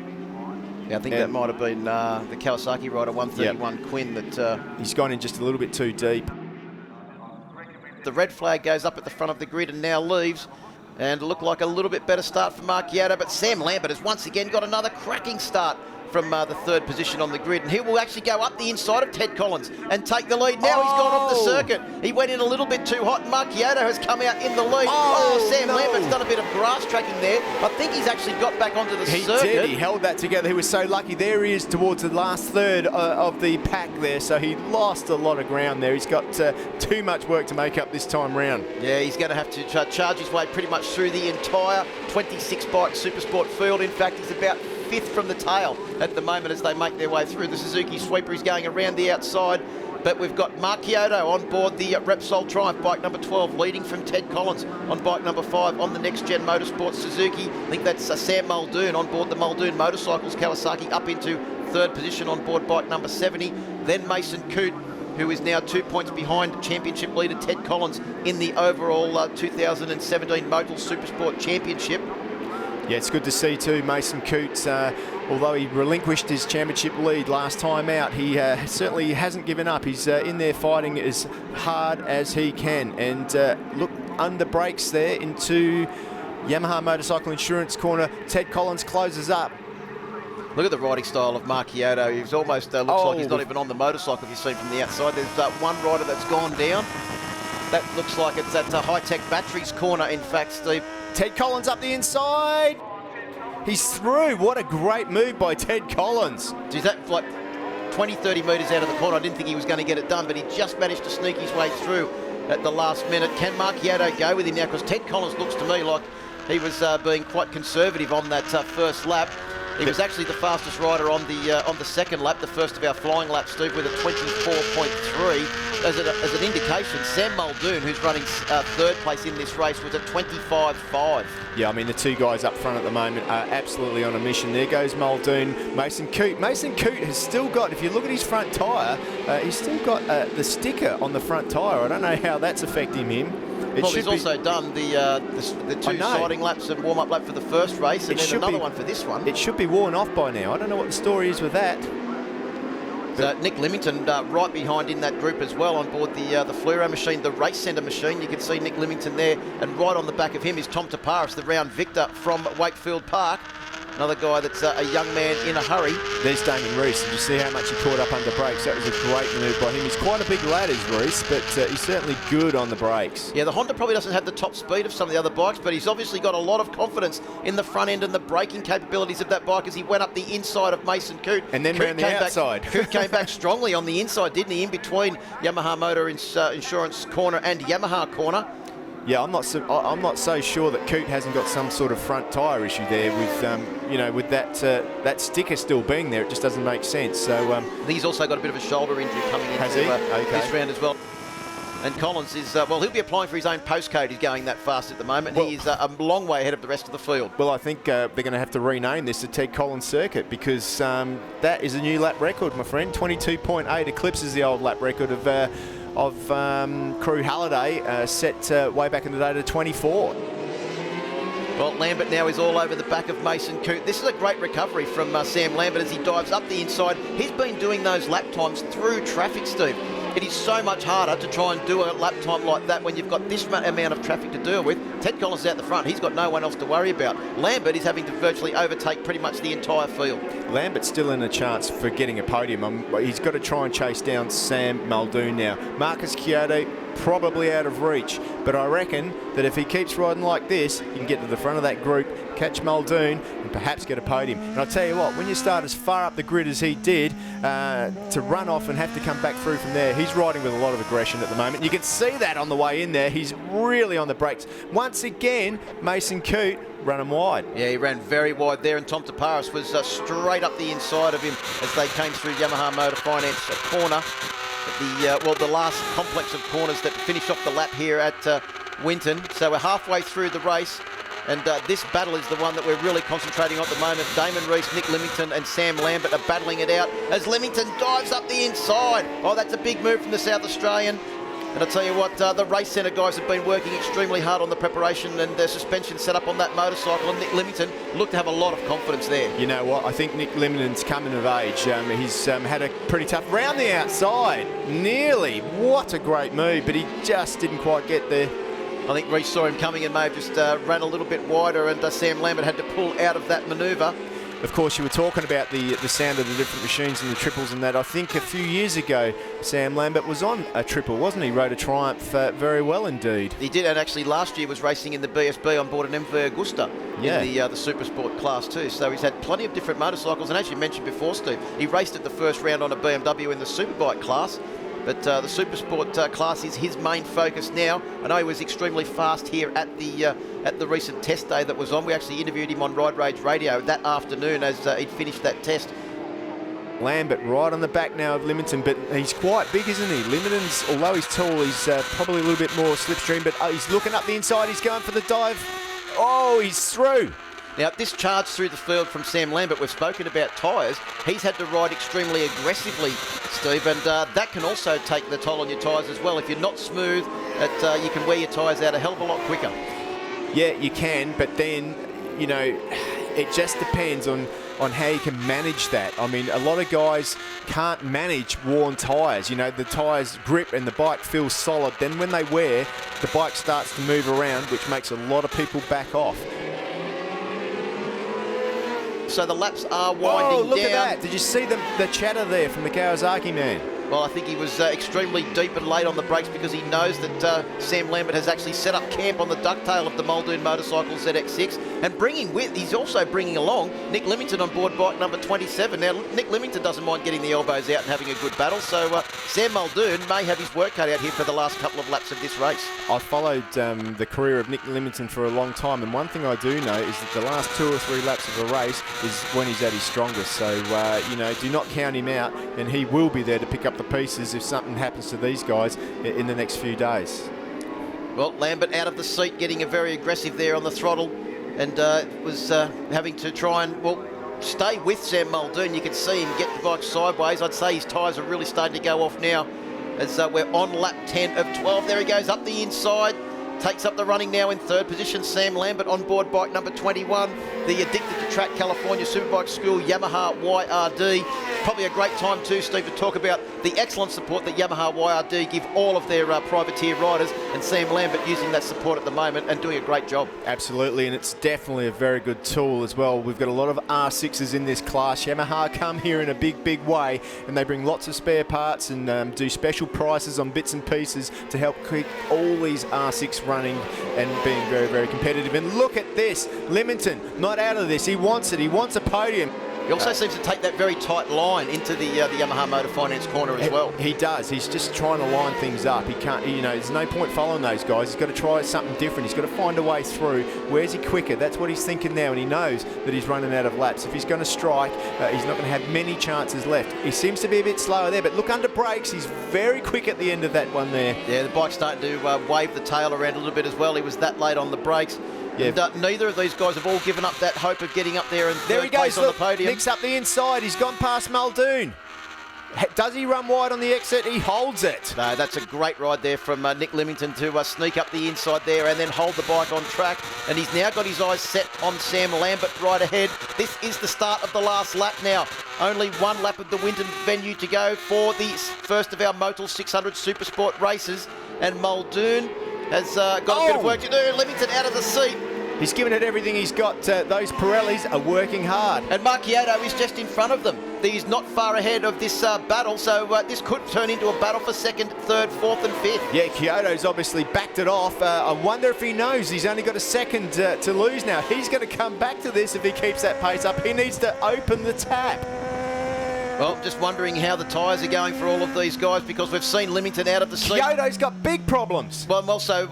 Yeah, I think that might have been the Kawasaki rider, 131 Quinn, that... he's gone in just a little bit too deep. The red flag goes up at the front of the grid and now leaves. And it looked like a little bit better start for Marchiotto, but Sam Lambert has once again got another cracking start from the third position on the grid, and he will actually go up the inside of Ted Collins and take the lead. Now he's gone off the circuit. He went in a little bit too hot. Marchiotto has come out in the lead. Sam Lambert's done a bit of grass tracking there. I think he's actually got back onto the circuit. He did. He held that together. He was so lucky. There he is towards the last third of the pack there, so he lost a lot of ground there. He's got too much work to make up this time round. Yeah, he's going to have to charge his way pretty much through the entire 26-bike Supersport field. In fact, he's about 5th from the tail at the moment as they make their way through. The Suzuki Sweeper is going around the outside, but we've got Marchiotto on board the Repsol Triumph, bike number 12, leading from Ted Collins on bike number 5 on the Next Gen Motorsports Suzuki. I think that's Sam Muldoon on board the Muldoon Motorcycles Kawasaki up into 3rd position on board bike number 70. Then Mason Coote, who is now 2 points behind championship leader Ted Collins in the overall 2017 Motul Supersport Championship. Yeah, it's good to see too, Mason Coote, although he relinquished his championship lead last time out, he certainly hasn't given up. He's in there fighting as hard as he can. And look, under brakes there into Yamaha Motorcycle Insurance corner. Ted Collins closes up. Look at the riding style of Marchiotto. He's almost looks like he's not even on the motorcycle if you've seen from the outside. There's one rider that's gone down. That looks like it's at High Tech Batteries corner, in fact, Steve. Ted Collins up the inside. He's through. What a great move by Ted Collins. Geez, that like 20, 30 metres out of the corner. I didn't think he was going to get it done, but he just managed to sneak his way through at the last minute. Can Marchiato go with him now? Because Ted Collins looks to me like he was being quite conservative on that first lap. He was actually the fastest rider on the second lap, the first of our flying laps, Steve, with a 24.3. As an indication, Sam Muldoon, who's running third place in this race, was at 25.5. Yeah, I mean, the two guys up front at the moment are absolutely on a mission. There goes Muldoon, Mason Coote. Mason Coote has still got, if you look at his front tyre, he's still got the sticker on the front tyre. I don't know how that's affecting him. He's also done the two siding laps and warm-up lap for the first race, and then another one for this one. It should be worn off by now. I don't know what the story is with that. Nick Limington right behind in that group as well on board the Fluoro machine, the race centre machine. You can see Nick Limington there, and right on the back of him is Tom Taparis, the round victor from Wakefield Park. Another guy that's a young man in a hurry. There's Damon Reese. Did you see how much he caught up under brakes? That was a great move by him. He's quite a big lad, is Reese, but he's certainly good on the brakes. Yeah, the Honda probably doesn't have the top speed of some of the other bikes, but he's obviously got a lot of confidence in the front end and the braking capabilities of that bike as he went up the inside of Mason Coote. And then around the outside. Coote came back strongly on the inside, didn't he, in between Yamaha Motor Insurance corner and Yamaha corner. Yeah, I'm not so sure that Coote hasn't got some sort of front tyre issue there with with that sticker still being there. It just doesn't make sense. So he's also got a bit of a shoulder injury coming into this round as well. And Collins is, well, he'll be applying for his own postcode. He's going that fast at the moment. Well, he's a long way ahead of the rest of the field. Well, I think they're going to have to rename this the Ted Collins Circuit because that is a new lap record, my friend. 22.8 eclipses the old lap record of Crew Halliday, set way back in the day to 24. Well, Lambert now is all over the back of Mason Coote. This is a great recovery from Sam Lambert as he dives up the inside. He's been doing those lap times through traffic, Steve. It is so much harder to try and do a lap time like that when you've got this amount of traffic to deal with. Ted Collins is out the front. He's got no one else to worry about. Lambert is having to virtually overtake pretty much the entire field. Lambert's still in a chance for getting a podium. He's got to try and chase down Sam Muldoon now. Marcus Chiodo probably out of reach, but I reckon that if he keeps riding like this, he can get to the front of that group, catch Muldoon, and perhaps get a podium. And I'll tell you what, when you start as far up the grid as he did, to run off and have to come back through from there, he's riding with a lot of aggression at the moment. You can see that on the way in there. He's really on the brakes. Once again, Mason Coote running wide. Yeah, he ran very wide there, and Tom Taparis was straight up the inside of him as they came through Yamaha Motor Finance corner. The last complex of corners that finished off the lap here at Winton. So we're halfway through the race, and this battle is the one that we're really concentrating on at the moment. Damon Reese, Nick Limington and Sam Lambert are battling it out as Limington dives up the inside. Oh, that's a big move from the South Australian. And I'll tell you what, the race centre guys have been working extremely hard on the preparation and the suspension set up on that motorcycle, and Nick Limington looked to have a lot of confidence there. You know what, I think Nick Limington's coming of age. He's had a pretty tough round the outside. Nearly. What a great move, but he just didn't quite get there. I think Reese saw him coming and may have just ran a little bit wider, and Sam Lambert had to pull out of that manoeuvre. Of course, you were talking about the sound of the different machines and the triples and that. I think a few years ago, Sam Lambert was on a triple, wasn't he? Rode a Triumph very well indeed. He did, and actually last year was racing in the BSB on board an MV Augusta in the Super Sport class too. So he's had plenty of different motorcycles, and as you mentioned before, Steve, he raced at the first round on a BMW in the Superbike class. But the Super Sport class is his main focus now. I know he was extremely fast here at the recent test day that was on. We actually interviewed him on Ride Rage Radio that afternoon as he'd finished that test. Lambert right on the back now of Limington, but he's quite big, isn't he? Limington's, although he's tall, he's probably a little bit more slipstream, but he's looking up the inside, he's going for the dive. Oh, he's through. Now, this charge through the field from Sam Lambert, we've spoken about tyres. He's had to ride extremely aggressively, Steve, and that can also take the toll on your tyres as well. If you're not smooth, you can wear your tyres out a hell of a lot quicker. Yeah, you can, but then, you know, it just depends on how you can manage that. I mean, a lot of guys can't manage worn tyres. You know, the tyres grip and the bike feels solid. Then when they wear, the bike starts to move around, which makes a lot of people back off. So the laps are winding down. Look at that. Did you see the chatter there from the Kawasaki man? Well, I think he was extremely deep and late on the brakes because he knows that Sam Lambert has actually set up camp on the ducktail of the Muldoon Motorcycle ZX6. and he's also bringing along Nick Limington on board bike number 27. Now, Nick Limington doesn't mind getting the elbows out and having a good battle, so Sam Muldoon may have his work cut out here for the last couple of laps of this race. I've followed the career of Nick Limington for a long time, and one thing I do know is that the last 2 or 3 laps of a race is when he's at his strongest. So, do not count him out, and he will be there to pick up the pieces if something happens to these guys in the next few days. Well, Lambert out of the seat, getting a very aggressive there on the throttle, and was having to try and, stay with Sam Muldoon. You can see him get the bike sideways. I'd say his tyres are really starting to go off now as we're on lap 10 of 12. There he goes up the inside. Takes up the running now in 3rd position. Sam Lambert on board bike number 21. The Addicted to Track California Superbike School Yamaha YRD. Probably a great time too, Steve, to talk about the excellent support that Yamaha YRD give all of their privateer riders, and Sam Lambert using that support at the moment and doing a great job. Absolutely, and it's definitely a very good tool as well. We've got a lot of R6s in this class. Yamaha come here in a big way, and they bring lots of spare parts and do special prices on bits and pieces to help keep all these R6 running and being very competitive. And look at this, Limington not out of this. He wants it. He wants a podium. He also seems to take that very tight line into the Yamaha Motor Finance corner as well. He does. He's just trying to line things up. He can't, there's no point following those guys. He's got to try something different. He's got to find a way through. Where's he quicker? That's what he's thinking now, and he knows that he's running out of laps. If he's going to strike, he's not going to have many chances left. He seems to be a bit slower there, but look under brakes. He's very quick at the end of that one there. Yeah, the bike's starting to wave the tail around a little bit as well. He was that late on the brakes. Yeah. And, neither of these guys have all given up that hope of getting up there and there he goes, on the podium. Nick's up the inside. He's gone past Muldoon. Does he run wide on the exit? He holds it. No, that's a great ride there from Nick Limington to sneak up the inside there and then hold the bike on track. And he's now got his eyes set on Sam Lambert right ahead. This is the start of the last lap now. Only 1 lap of the Winton venue to go for the first of our Motul 600 Supersport races. And Muldoon has got a bit of work to do. Limington out of the seat. He's given it everything he's got. Those Pirellis are working hard. And Marchiotto is just in front of them. He's not far ahead of this battle, so this could turn into a battle for 2nd, 3rd, 4th and 5th. Yeah, Kyoto's obviously backed it off. I wonder if he knows he's only got a second to lose now. He's going to come back to this if he keeps that pace up. He needs to open the tap. Well, just wondering how the tyres are going for all of these guys, because we've seen Limington out of the seat. Kyoto's got big problems. Well, also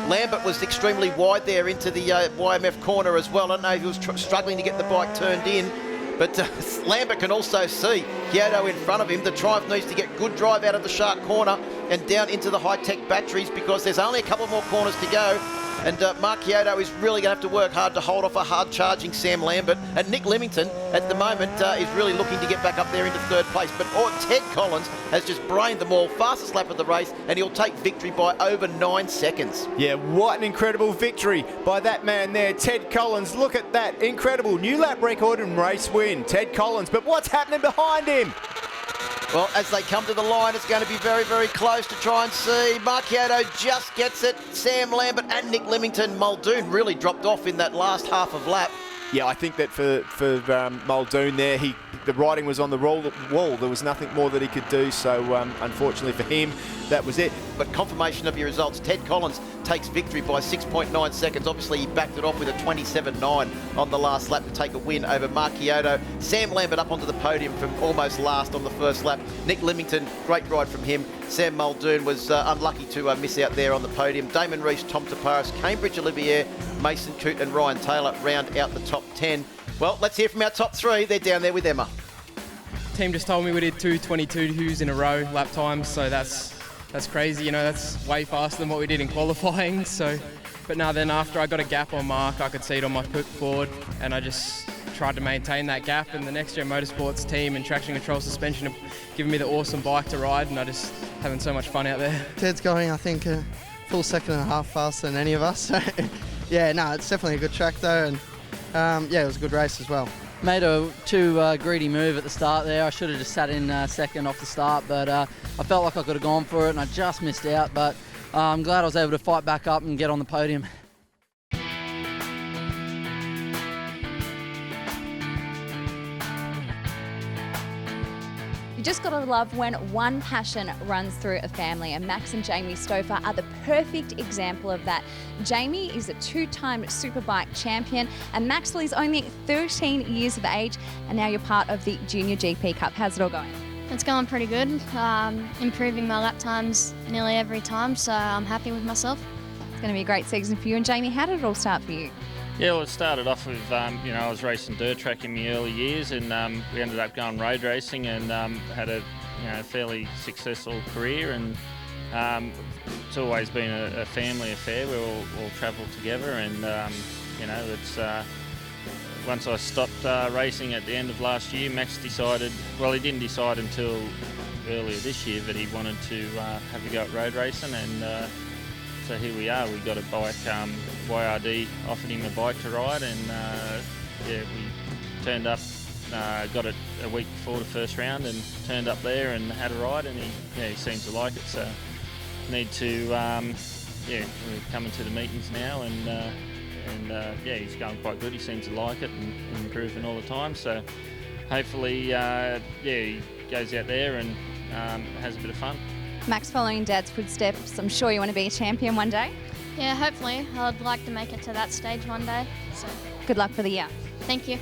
Lambert was extremely wide there into the YMF corner as well. I don't know if he was struggling to get the bike turned in, but Lambert can also see Kyoto in front of him. The Triumph needs to get good drive out of the sharp corner and down into the high-tech batteries, because there's only a couple more corners to go. And Mark Kyoto is really going to have to work hard to hold off a hard-charging Sam Lambert. And Nick Limington, at the moment, is really looking to get back up there into 3rd place. But Ted Collins has just brained them all. Fastest lap of the race, and he'll take victory by over 9 seconds. Yeah, what an incredible victory by that man there, Ted Collins. Look at that, incredible. New lap record and race win, Ted Collins. But what's happening behind him? Well, as they come to the line, it's going to be very close to try and see. Marchiotto just gets it. Sam Lambert and Nick Limington. Muldoon really dropped off in that last half of lap. Yeah, I think that for Muldoon there, the writing was on the wall. There was nothing more that he could do. So unfortunately for him, that was it. But confirmation of your results, Ted Collins takes victory by 6.9 seconds. Obviously, he backed it off with a 27.9 on the last lap to take a win over Marchiotto. Sam Lambert up onto the podium from almost last on the first lap. Nick Limington, great ride from him. Sam Muldoon was unlucky to miss out there on the podium. Damon Rees, Tom Taparis, Cambridge Olivier, Mason Coote and Ryan Taylor round out the top 10. Well, let's hear from our top 3. They're down there with Emma. Team just told me we did 2:22 in a row lap times, so that's crazy. That's way faster than what we did in qualifying. So, but now then after I got a gap on Mark, I could see it on my board, and I just tried to maintain that gap. And the Next Gen Motorsports team and traction control suspension have given me the awesome bike to ride, and I just having so much fun out there. Ted's going, I think, a full 1.5 seconds faster than any of us. Yeah, no, it's definitely a good track though, and yeah, it was a good race as well. Made a too greedy move at the start there. I should have just sat in second off the start, but I felt like I could have gone for it and I just missed out, but I'm glad I was able to fight back up and get on the podium. You just got to love when one passion runs through a family, and Max and Jamie Stouffer are the perfect example of that. Jamie is a 2-time Superbike champion, and Maxwell is only 13 years of age, and now you're part of the Junior GP Cup. How's it all going? It's going pretty good. Improving my lap times nearly every time, so I'm happy with myself. It's going to be a great season for you. And Jamie, how did it all start for you? Yeah, well, it started off with, I was racing dirt track in my early years, and we ended up going road racing and had a fairly successful career. And it's always been a family affair. We all travel together, and it's once I stopped racing at the end of last year, Max decided. Well, he didn't decide until earlier this year that he wanted to have a go at road racing, and so here we are. We got a bike. YRD offered him a bike to ride, and we turned up. Got it a week before the first round, and turned up there and had a ride, and he seems to like it. So need to we're coming to the meetings now, and he's going quite good. He seems to like it and improving all the time. So hopefully, he goes out there and has a bit of fun. Max, following Dad's footsteps, I'm sure you want to be a champion one day. Yeah, hopefully. I'd like to make it to that stage one day. So good luck for the year. Thank you.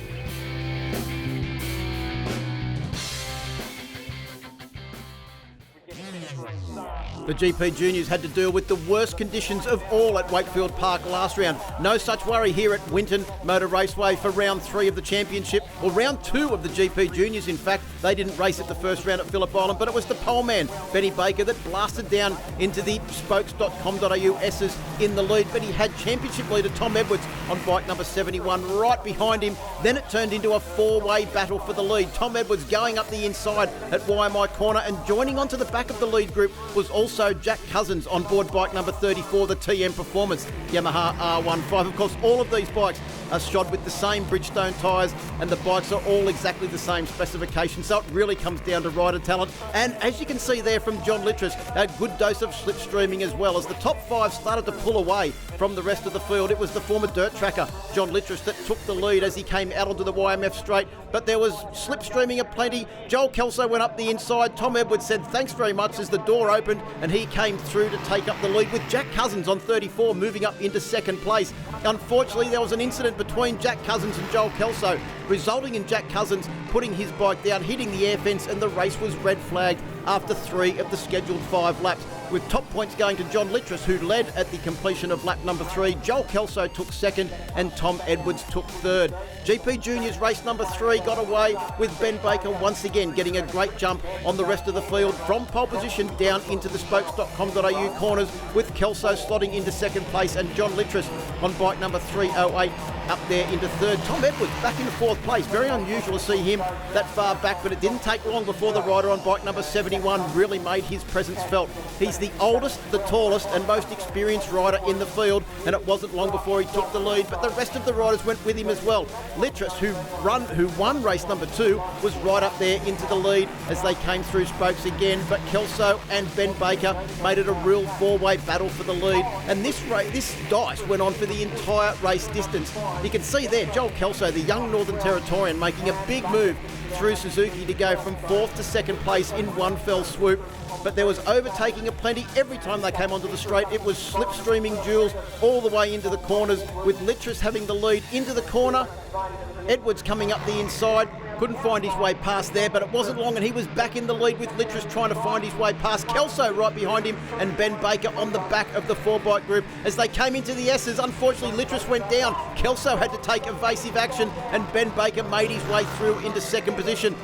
The GP Juniors had to deal with the worst conditions of all at Wakefield Park last round. No such worry here at Winton Motor Raceway for round 3 of the championship, or round 2 of the GP Juniors. In fact, they didn't race at the first round at Phillip Island, but it was the pole man, Benny Baker, that blasted down into the spokes.com.au S's in the lead. But he had championship leader Tom Edwards on bike number 71 right behind him. Then it turned into a 4-way battle for the lead. Tom Edwards going up the inside at YMI corner, and joining onto the back of the lead group was also Jack Cousins on board bike number 34, the TM Performance Yamaha R15. Of course, all of these bikes are shod with the same Bridgestone tyres, and the bikes are all exactly the same specification, so it really comes down to rider talent. And as you can see there from John Littris, a good dose of slipstreaming as well. As the top 5 started to pull away from the rest of the field, it was the former dirt tracker John Littris that took the lead as he came out onto the YMF straight, but there was slipstreaming aplenty. Joel Kelso went up the inside. Tom Edwards said thanks very much as the door opened, and he came through to take up the lead, with Jack Cousins on 34 moving up into second place. Unfortunately, there was an incident between Jack Cousins and Joel Kelso, resulting in Jack Cousins putting his bike down, hitting the air fence, and the race was red flagged after 3 of the scheduled 5 laps, with top points going to John Littris, who led at the completion of lap number 3. Joel Kelso took second, and Tom Edwards took third. GP Juniors race number 3 got away with Ben Baker once again getting a great jump on the rest of the field from pole position down into the spokes.com.au corners, with Kelso slotting into second place, and John Littris on bike number 308 up there into third. Tom Edwards back into 4th place. Very unusual to see him that far back, but it didn't take long before the rider on bike number 71 really made his presence felt. He's the oldest, the tallest and most experienced rider in the field, and it wasn't long before he took the lead, but the rest of the riders went with him as well. Littris, who won race number 2, was right up there into the lead as they came through spokes again, but Kelso and Ben Baker made it a real 4-way battle for the lead, and this dice went on for the entire race distance. You can see there Joel Kelso, the young Northern Territorian, making a big move through Suzuki to go from 4th to 2nd place in one fell swoop. But there was overtaking aplenty every time they came onto the straight. It was slipstreaming duels all the way into the corners, with Littris having the lead into the corner. Edwards coming up the inside, couldn't find his way past there, but it wasn't long and he was back in the lead, with Littris trying to find his way past. Kelso right behind him, and Ben Baker on the back of the 4-bike group. As they came into the S's, unfortunately Littris went down. Kelso had to take evasive action, and Ben Baker made his way through into second position.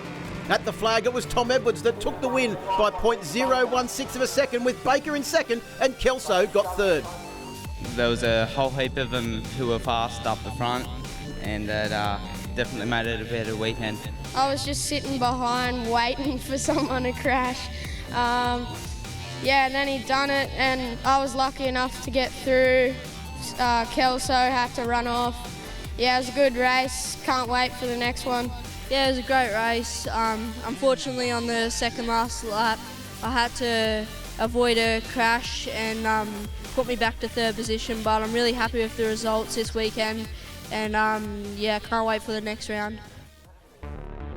At the flag, it was Tom Edwards that took the win by 0.016 of a second, with Baker in second and Kelso got third. There was a whole heap of them who were fast up the front, and that definitely made it a better weekend. I was just sitting behind waiting for someone to crash. And then he done it, and I was lucky enough to get through. Kelso had to run off. Yeah, it was a good race. Can't wait for the next one. Yeah, it was a great race. Unfortunately, on the second last lap, I had to avoid a crash and put me back to 3rd position, but I'm really happy with the results this weekend, and can't wait for the next round.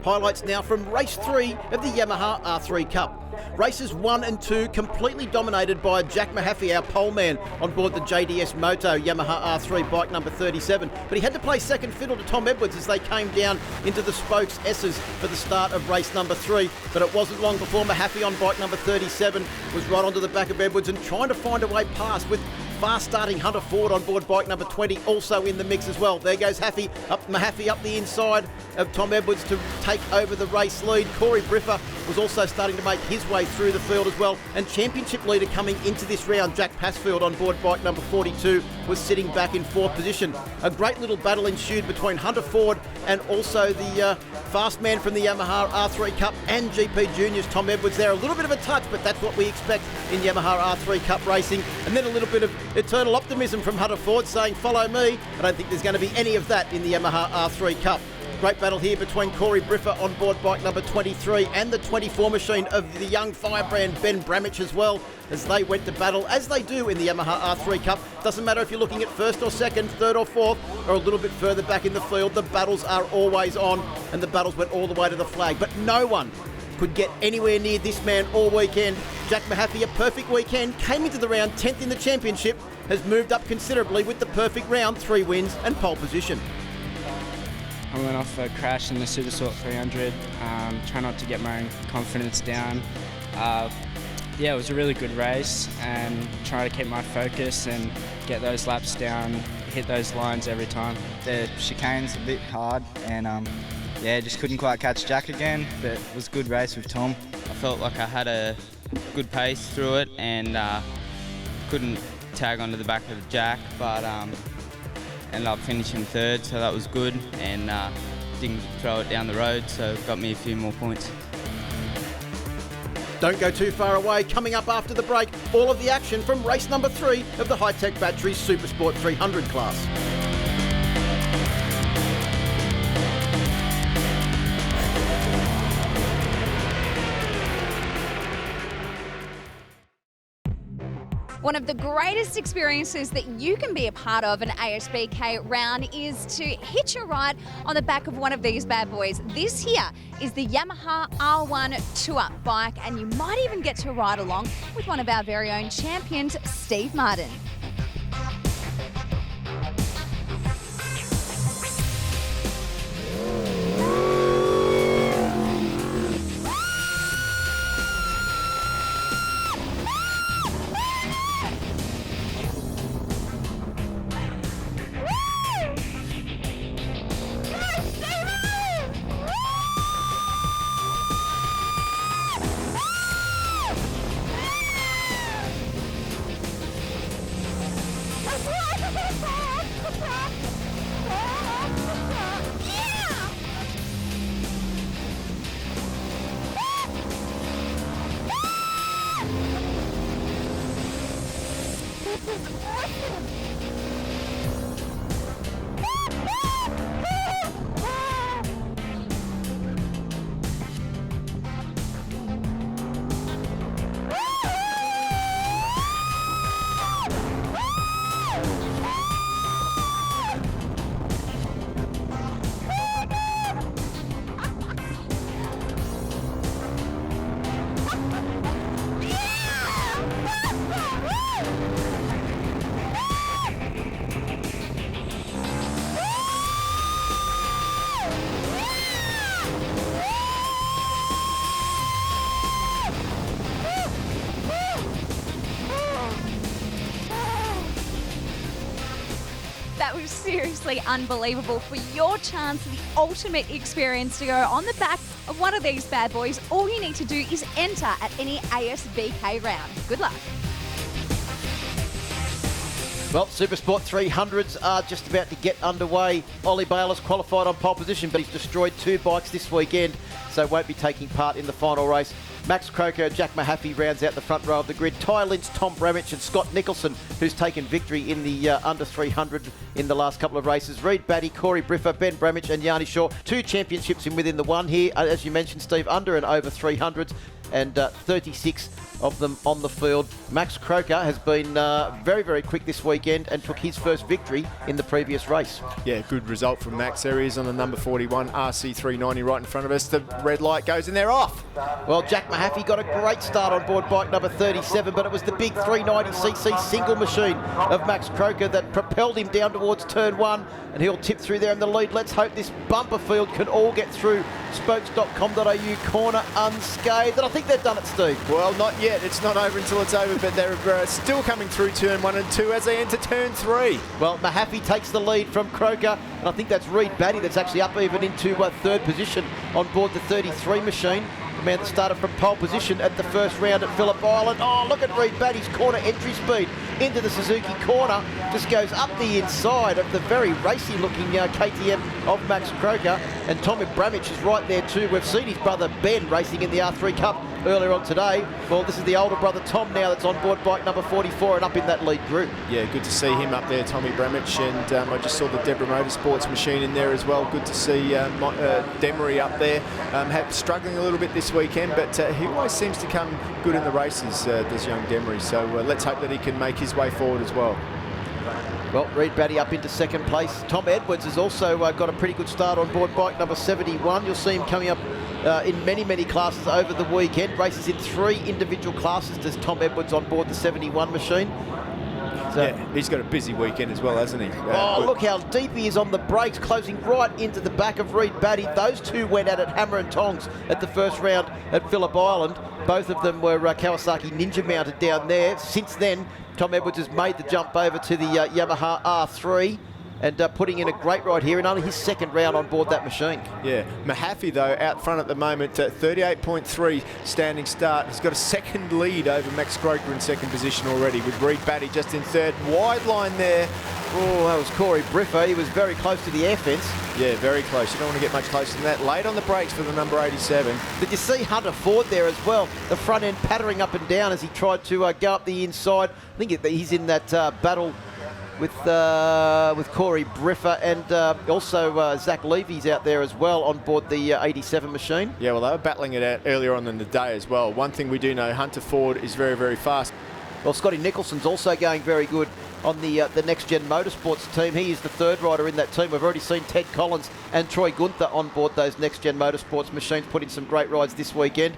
Highlights now from race 3 of the Yamaha R3 Cup. Races 1 and 2 completely dominated by Jack Mahaffey, our pole man, on board the JDS Moto Yamaha R3 bike number 37. But he had to play second fiddle to Tom Edwards as they came down into the spokes S's for the start of race number 3. But it wasn't long before Mahaffey on bike number 37 was right onto the back of Edwards and trying to find a way past with fast starting Hunter Ford on board bike number 20 also in the mix as well. There goes Mahaffey up the inside of Tom Edwards to take over the race lead. Corey Briffa was also starting to make his way through the field as well. And championship leader coming into this round, Jack Passfield on board bike number 42, was sitting back in 4th position. A great little battle ensued between Hunter Ford and also the fast man from the Yamaha R3 Cup and GP Juniors, Tom Edwards there. A little bit of a touch, but that's what we expect in Yamaha R3 Cup racing. And then a little bit of eternal optimism from Hunter Ford saying, follow me. I don't think there's going to be any of that in the Yamaha R3 Cup. Great battle here between Corey Briffa on board bike number 23 and the 24 machine of the young firebrand Ben Bramich as well, as they went to battle, as they do in the Yamaha R3 Cup. Doesn't matter if you're looking at first or second, third or fourth, or a little bit further back in the field, the battles are always on, and the battles went all the way to the flag. But no one could get anywhere near this man all weekend. Jack Mahaffey, a perfect weekend, came into the round 10th in the championship, has moved up considerably with the perfect round, 3 wins and pole position. I went off a crash in the Super Sport 300, try not to get my own confidence down. Yeah, it was a really good race and try to keep my focus and get those laps down, hit those lines every time. The chicane's a bit hard and yeah, just couldn't quite catch Jack again, but it was a good race with Tom. I felt like I had a good pace through it and couldn't tag onto the back of Jack, but ended up finishing 3rd, so that was good, and didn't throw it down the road, so it got me a few more points. Don't go too far away. Coming up after the break, all of the action from race number 3 of the Hi-Tech Batteries Super Sport 300 class. One of the greatest experiences that you can be a part of an ASBK round is to hitch a ride on the back of one of these bad boys. This here is the Yamaha R1 Tour bike, and you might even get to ride along with one of our very own champions, Steve Martin. That was seriously unbelievable. For your chance, the ultimate experience to go on the back of one of these bad boys, all you need to do is enter at any ASBK round. Good luck. Well, Super Sport 300s are just about to get underway. Ollie Bale has qualified on pole position, but he's destroyed 2 bikes this weekend, so won't be taking part in the final race. Max Croker, Jack Mahaffey rounds out the front row of the grid. Ty Lynch, Tom Bramich and Scott Nicholson, who's taken victory in the under 300 in the last couple of races. Reid Batty, Corey Briffa, Ben Bramich and Yanni Shaw. 2 championships in within the one here. As you mentioned, Steve, under and over 300s. and 36 of them on the field. Max Croker has been very, very quick this weekend and took his first victory in the previous race. Yeah, good result from Max. There he is on the number 41 RC390 right in front of us. The red light goes and they're off. Well, Jack Mahaffey got a great start on board bike number 37, but it was the big 390cc single machine of Max Croker that propelled him down towards turn 1, and he'll tip through there in the lead. Let's hope this bumper field can all get through spokes.com.au corner unscathed. And I think they've done it, Steve. Well, not yet. It's not over until it's over, but they're still coming through turn 1 and 2 as they enter turn 3. Well, Mahaffey takes the lead from Croker, and I think that's Reed Batty that's actually up even into third position on board the 33 machine. The man that started from pole position at the first round at Phillip Island. Oh, look at Reed Batty's corner entry speed into the Suzuki corner. Just goes up the inside of the very racy-looking KTM of Max Croker. And Tommy Bramich is right there too. We've seen his brother Ben racing in the R3 Cup earlier on today. Well, this is the older brother Tom now that's on board bike number 44 and up in that lead group. Yeah, good to see him up there, Tommy Bramich. And I just saw the Deborah Motorsports machine in there as well. Good to see Demery up there. Struggling a little bit this weekend, but he always seems to come good in the races, this young Demery. So let's hope that he can make his way forward as well. Well, Reed Batty up into second place. Tom Edwards has also got a pretty good start on board bike number 71. You'll see him coming up in many, many classes over the weekend. Races in 3 individual classes. Does Tom Edwards on board the 71 machine. So, yeah, he's got a busy weekend as well, hasn't he? Look how deep he is on the brakes, closing right into the back of Reed Batty. Those two went at it hammer and tongs at the first round at Phillip Island. Both of them were Kawasaki Ninja mounted down there. Since then, Tom Edwards has made the jump over to the Yamaha R3 and putting in a great ride here in only his second round on board that machine. Yeah, Mahaffey though out front at the moment, 38.3 standing start. He's got a second lead over Max Croker in second position already, with Reed Batty just in third. Wide line there. Oh, that was Corey Briffa. He was very close to the air fence. Yeah, very close. You don't want to get much closer than that. Late on the brakes for the number 87. Did you see Hunter Ford there as well? The front end pattering up and down as he tried to go up the inside. I think he's in that battle with Corey Briffa, and also Zach Levy's out there as well on board the 87 machine. Yeah, well, they were battling it out earlier on in the day as well. One thing we do know, Hunter Ford is very, very fast. Well, Scotty Nicholson's also going very good on the Next Gen Motorsports team. He is the third rider in that team. We've already seen Ted Collins and Troy Gunther on board those Next Gen Motorsports machines, put in some great rides this weekend.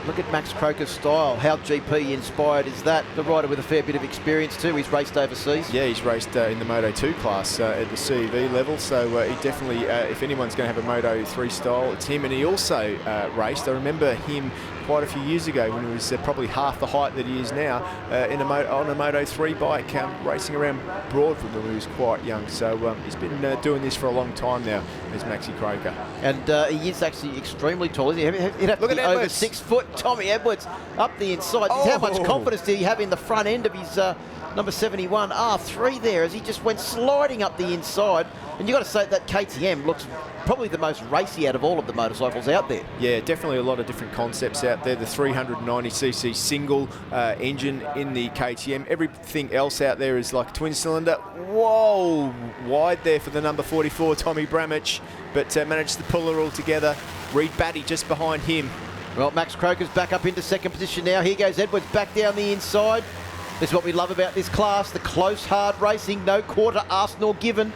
Look at Max Croker's style. How GP inspired is that? The rider with a fair bit of experience too. He's raced overseas. Yeah, he's raced in the Moto 2 class at the CEV level. So he definitely, if anyone's going to have a Moto 3 style, it's him. And he also raced. I remember him quite a few years ago when he was probably half the height that he is now on a Moto 3 bike, racing around Broadwood when he was quite young. So he's been doing this for a long time now, as Maxi Croker. And he is actually extremely tall, isn't he? He'd have to be over 6 foot. Tommy Edwards up the inside. Oh. How much confidence did he have in the front end of his number 71 R3 there as he just went sliding up the inside? And you've got to say that KTM looks probably the most racy out of all of the motorcycles out there. Yeah, definitely a lot of different concepts out there. The 390cc single engine in the KTM. Everything else out there is like twin cylinder. Whoa, wide there for the number 44, Tommy Bramich, but managed to pull it all together. Reed Batty just behind him. Well, Max Croker's back up into second position now. Here goes Edwards back down the inside. This is what we love about this class, the close, hard racing, no quarter asked nor given.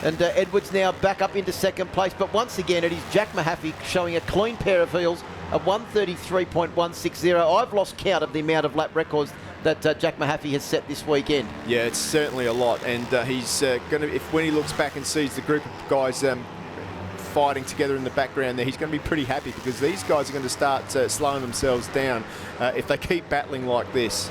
And Edwards now back up into second place. But once again, it is Jack Mahaffey showing a clean pair of heels, a 133.160. I've lost count of the amount of lap records that Jack Mahaffey has set this weekend. Yeah, it's certainly a lot. And he's going to, when he looks back and sees the group of guys fighting together in the background there, he's going to be pretty happy, because these guys are going to start slowing themselves down if they keep battling like this.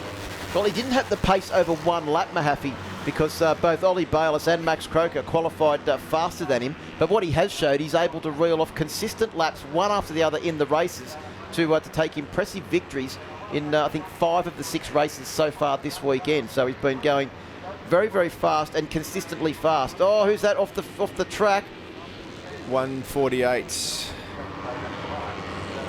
Well, he didn't have the pace over one lap, Mahaffey, because both Ollie Bayliss and Max Croker qualified faster than him. But what he has showed, he's able to reel off consistent laps, one after the other in the races, to take impressive victories in, I think, 5 of the 6 races so far this weekend. So he's been going very, very fast and consistently fast. Oh, who's that off the track? 148.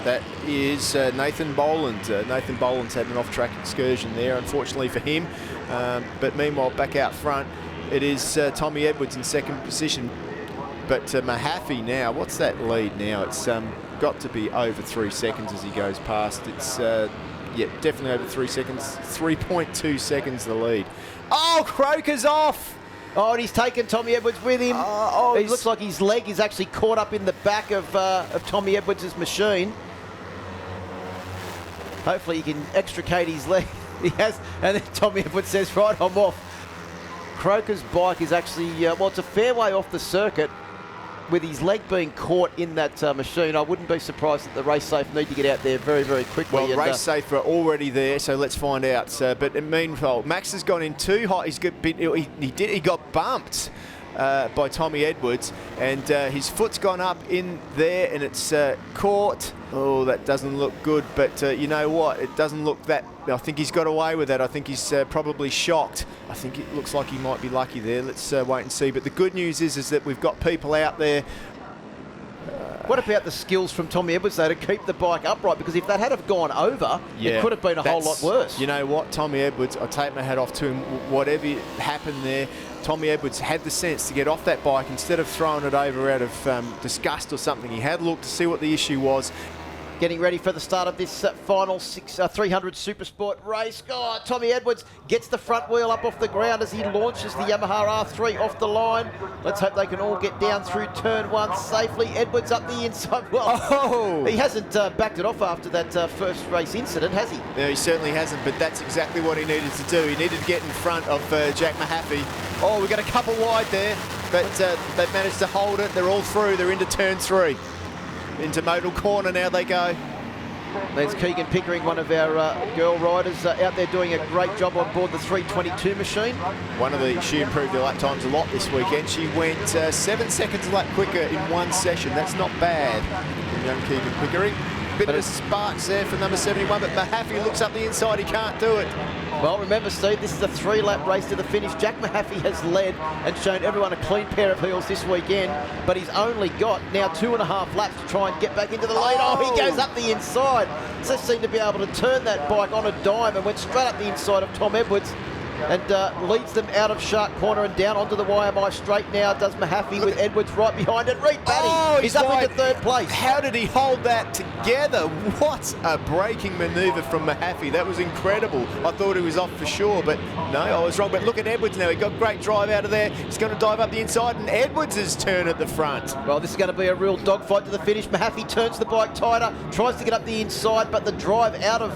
That is Nathan Boland. Nathan Boland's had an off-track excursion there, unfortunately for him. But meanwhile, back out front, it is Tommy Edwards in second position. But Mahaffey now, what's that lead now? It's got to be over 3 seconds as he goes past. It's, yeah, definitely over 3 seconds. 3.2 seconds the lead. Oh, Croker's off! Oh, and he's taken Tommy Edwards with him. He looks like his leg is actually caught up in the back of Tommy Edwards' machine. Hopefully he can extricate his leg. He has, and then Tommy Edwards says, right, I'm off. Croker's bike is actually, well, it's a fair way off the circuit. With his leg being caught in that machine, I wouldn't be surprised that the Race Safe need to get out there very, very quickly. Well, Race Safe are already there, so let's find out. But meanwhile, Max has gone in too hot. He got bumped by Tommy Edwards, and his foot's gone up in there, and it's caught. Oh, that doesn't look good, but you know what? It doesn't look that... I think he's got away with that. I think he's probably shocked. I think it looks like he might be lucky there. Let's wait and see. But the good news is that we've got people out there. What about the skills from Tommy Edwards, though, to keep the bike upright? Because if that had have gone over, it could have been a whole lot worse. You know what? Tommy Edwards, I take my hat off to him. Whatever happened there, Tommy Edwards had the sense to get off that bike instead of throwing it over out of disgust or something. He had looked to see what the issue was. Getting ready for the start of this final 300 Supersport race. Oh, Tommy Edwards gets the front wheel up off the ground as he launches the Yamaha R3 off the line. Let's hope they can all get down through turn 1 safely. Edwards up the inside. Well, he hasn't backed it off after that first race incident, has he? No, he certainly hasn't, but that's exactly what he needed to do. He needed to get in front of Jack Mahaffey. Oh, we've got a couple wide there, but they've managed to hold it. They're all through. They're into turn 3. Into modal corner now they go. There's Keegan Pickering, one of our girl riders, out there doing a great job on board the 322 machine. She improved her lap times a lot this weekend. She went 7 seconds a lap quicker in one session. That's not bad from young Keegan Pickering. Bit of sparks there for number 71, but Mahaffey looks up the inside. He can't do it. Well, remember, Steve, this is a 3-lap race to the finish. Jack Mahaffey has led and shown everyone a clean pair of heels this weekend, but he's only got now 2.5 laps to try and get back into the lead. Oh, he goes up the inside. Just seemed to be able to turn that bike on a dime and went straight up the inside of Tom Edwards and leads them out of Shark Corner and down onto the YMI straight now. Does Mahaffey with Edwards right behind it. Reed Batty, he's up into 3rd place. How did he hold that together? What a braking manoeuvre from Mahaffey. That was incredible. I thought he was off for sure, but no, I was wrong. But look at Edwards now. He got great drive out of there. He's going to dive up the inside, and Edwards' turn at the front. Well, this is going to be a real dogfight to the finish. Mahaffey turns the bike tighter, tries to get up the inside, but the drive out of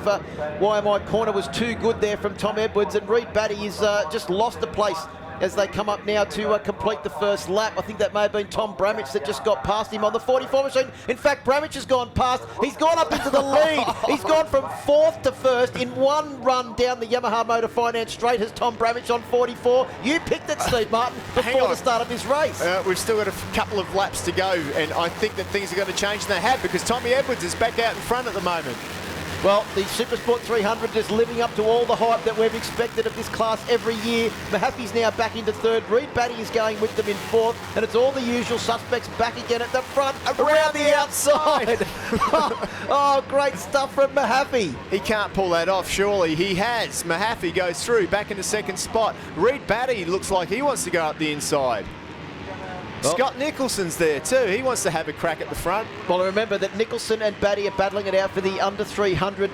YMI Corner was too good there from Tom Edwards, and Reed Batty is just lost the place as they come up now to complete the first lap. I think that may have been Tom Bramich that just got past him on the 44 machine. In fact, Bramich has gone past. He's gone up into the lead. He's gone from 4th to 1st in one run down the Yamaha Motor Finance straight as Tom Bramich on 44. You picked it, Steve Martin, before the start of this race. We've still got a couple of laps to go, and I think that things are going to change, and they have, because Tommy Edwards is back out in front at the moment. Well, the Supersport 300 is living up to all the hype that we've expected of this class every year. Mahaffey's now back into 3rd. Reed Batty is going with them in 4th. And it's all the usual suspects back again at the front, around the outside. Oh, great stuff from Mahaffey. He can't pull that off, surely. He has. Mahaffey goes through, back in the 2nd spot. Reed Batty looks like he wants to go up the inside. Well, Scott Nicholson's there too. He wants to have a crack at the front. Well, remember that Nicholson and Batty are battling it out for the under 300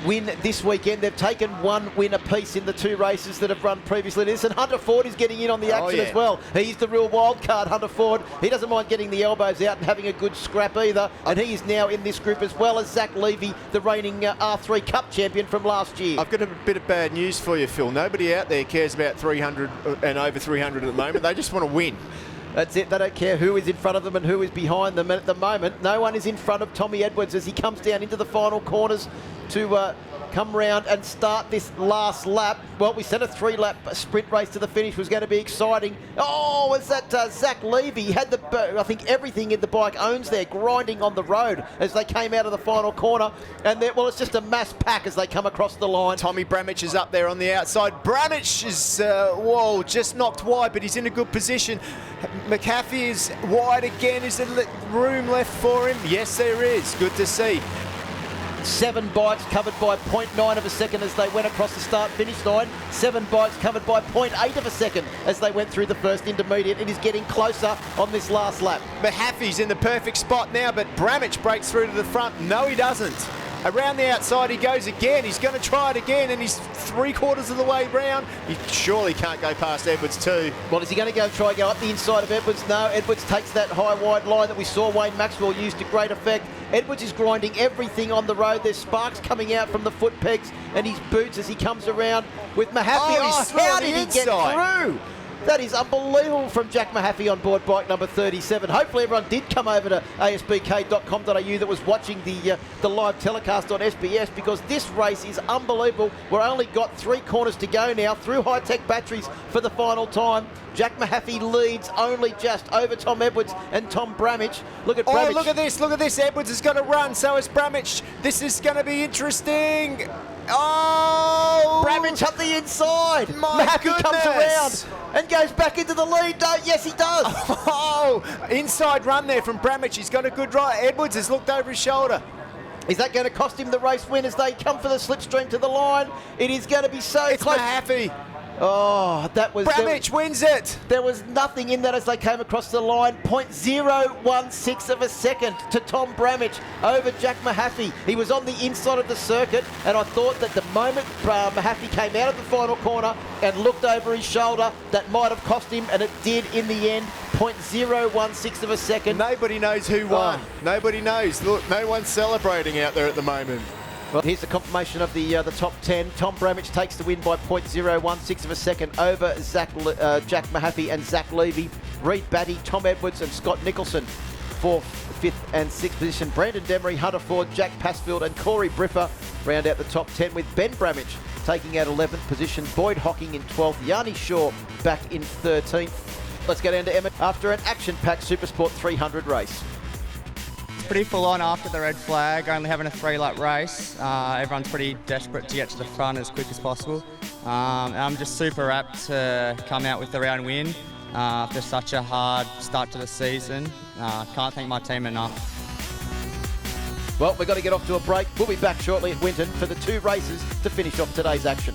win this weekend. They've taken one win apiece in the 2 races that have run previously to this, and Hunter Ford is getting in on the action as well. He's the real wild card, Hunter Ford. He doesn't mind getting the elbows out and having a good scrap either, and he is now in this group as well as Zach Levy, the reigning R3 Cup champion from last year. I've got a bit of bad news for you, Phil. Nobody out there cares about 300 and over 300 at the moment. They just want to win. That's it. They don't care who is in front of them and who is behind them. And at the moment, no one is in front of Tommy Edwards as he comes down into the final corners to come round and start this last lap. Well, we said a 3-lap sprint race to the finish was going to be exciting. Oh, was that Zach Levy? He had I think everything in the bike owns there, grinding on the road as they came out of the final corner. And well, it's just a mass pack as they come across the line. Tommy Bramich is up there on the outside. Bramich is, just knocked wide, but he's in a good position. McAfee is wide again. Is there room left for him? Yes, there is. Good to see. 7 bikes covered by 0.9 of a second as they went across the start-finish line. 7 bikes covered by 0.8 of a second as they went through the first intermediate. It is getting closer on this last lap. Mahaffey's in the perfect spot now, but Bramich breaks through to the front. No, he doesn't. Around the outside he goes again. He's going to try it again, and he's 3/4 of the way round. He surely can't go past Edwards too. Well, is he going to go up the inside of Edwards? No, Edwards takes that high wide line that we saw Wayne Maxwell use to great effect. Edwards is grinding everything on the road. There's sparks coming out from the foot pegs and his boots as he comes around with Mahaffey. How did he get through? That is unbelievable from Jack Mahaffey on board bike number 37. Hopefully everyone did come over to asbk.com.au that was watching the live telecast on SBS, because this race is unbelievable. We're only got 3 corners to go now through high-tech batteries for the final time. Jack Mahaffey leads only just over Tom Edwards and Tom Bramich. Look at Bramich. Oh, look at this. Edwards is going to run. So is Bramich. This is going to be interesting. Oh! Bramich up the inside. Mahaffey comes around and goes back into the lead. No, yes, he does. Oh, inside run there from Bramich. He's got a good ride. Edwards has looked over his shoulder. Is that going to cost him the race win as they come for the slipstream to the line? It is going to be so it's close. Mahaffey. Oh, that was... Bramich wins it. There was nothing in that as they came across the line. 0.016 of a second to Tom Bramich over Jack Mahaffey. He was on the inside of the circuit, and I thought that the moment Mahaffey came out of the final corner and looked over his shoulder, that might have cost him, and it did in the end. 0.016 of a second. Nobody knows who won. Nobody knows. Look, no one's celebrating out there at the moment. Well, here's the confirmation of the top 10. Tom Bramich takes the win by 0.016 of a second over Jack Mahaffey and Zach Levy. Reed Batty, Tom Edwards and Scott Nicholson, 4th, 5th and 6th position. Brandon Demery, Hunter Ford, Jack Passfield and Corey Briffer round out the top 10, with Ben Bramich taking out 11th position. Boyd Hocking in 12th. Yanni Shaw back in 13th. Let's go down to Emmett after an action-packed Supersport 300 race. Pretty full on after the red flag, only having a 3-lap race. Everyone's pretty desperate to get to the front as quick as possible. And I'm just super apt to come out with the round win after such a hard start to the season. Can't thank my team enough. Well, we've got to get off to a break. We'll be back shortly at Winton for the 2 races to finish off today's action.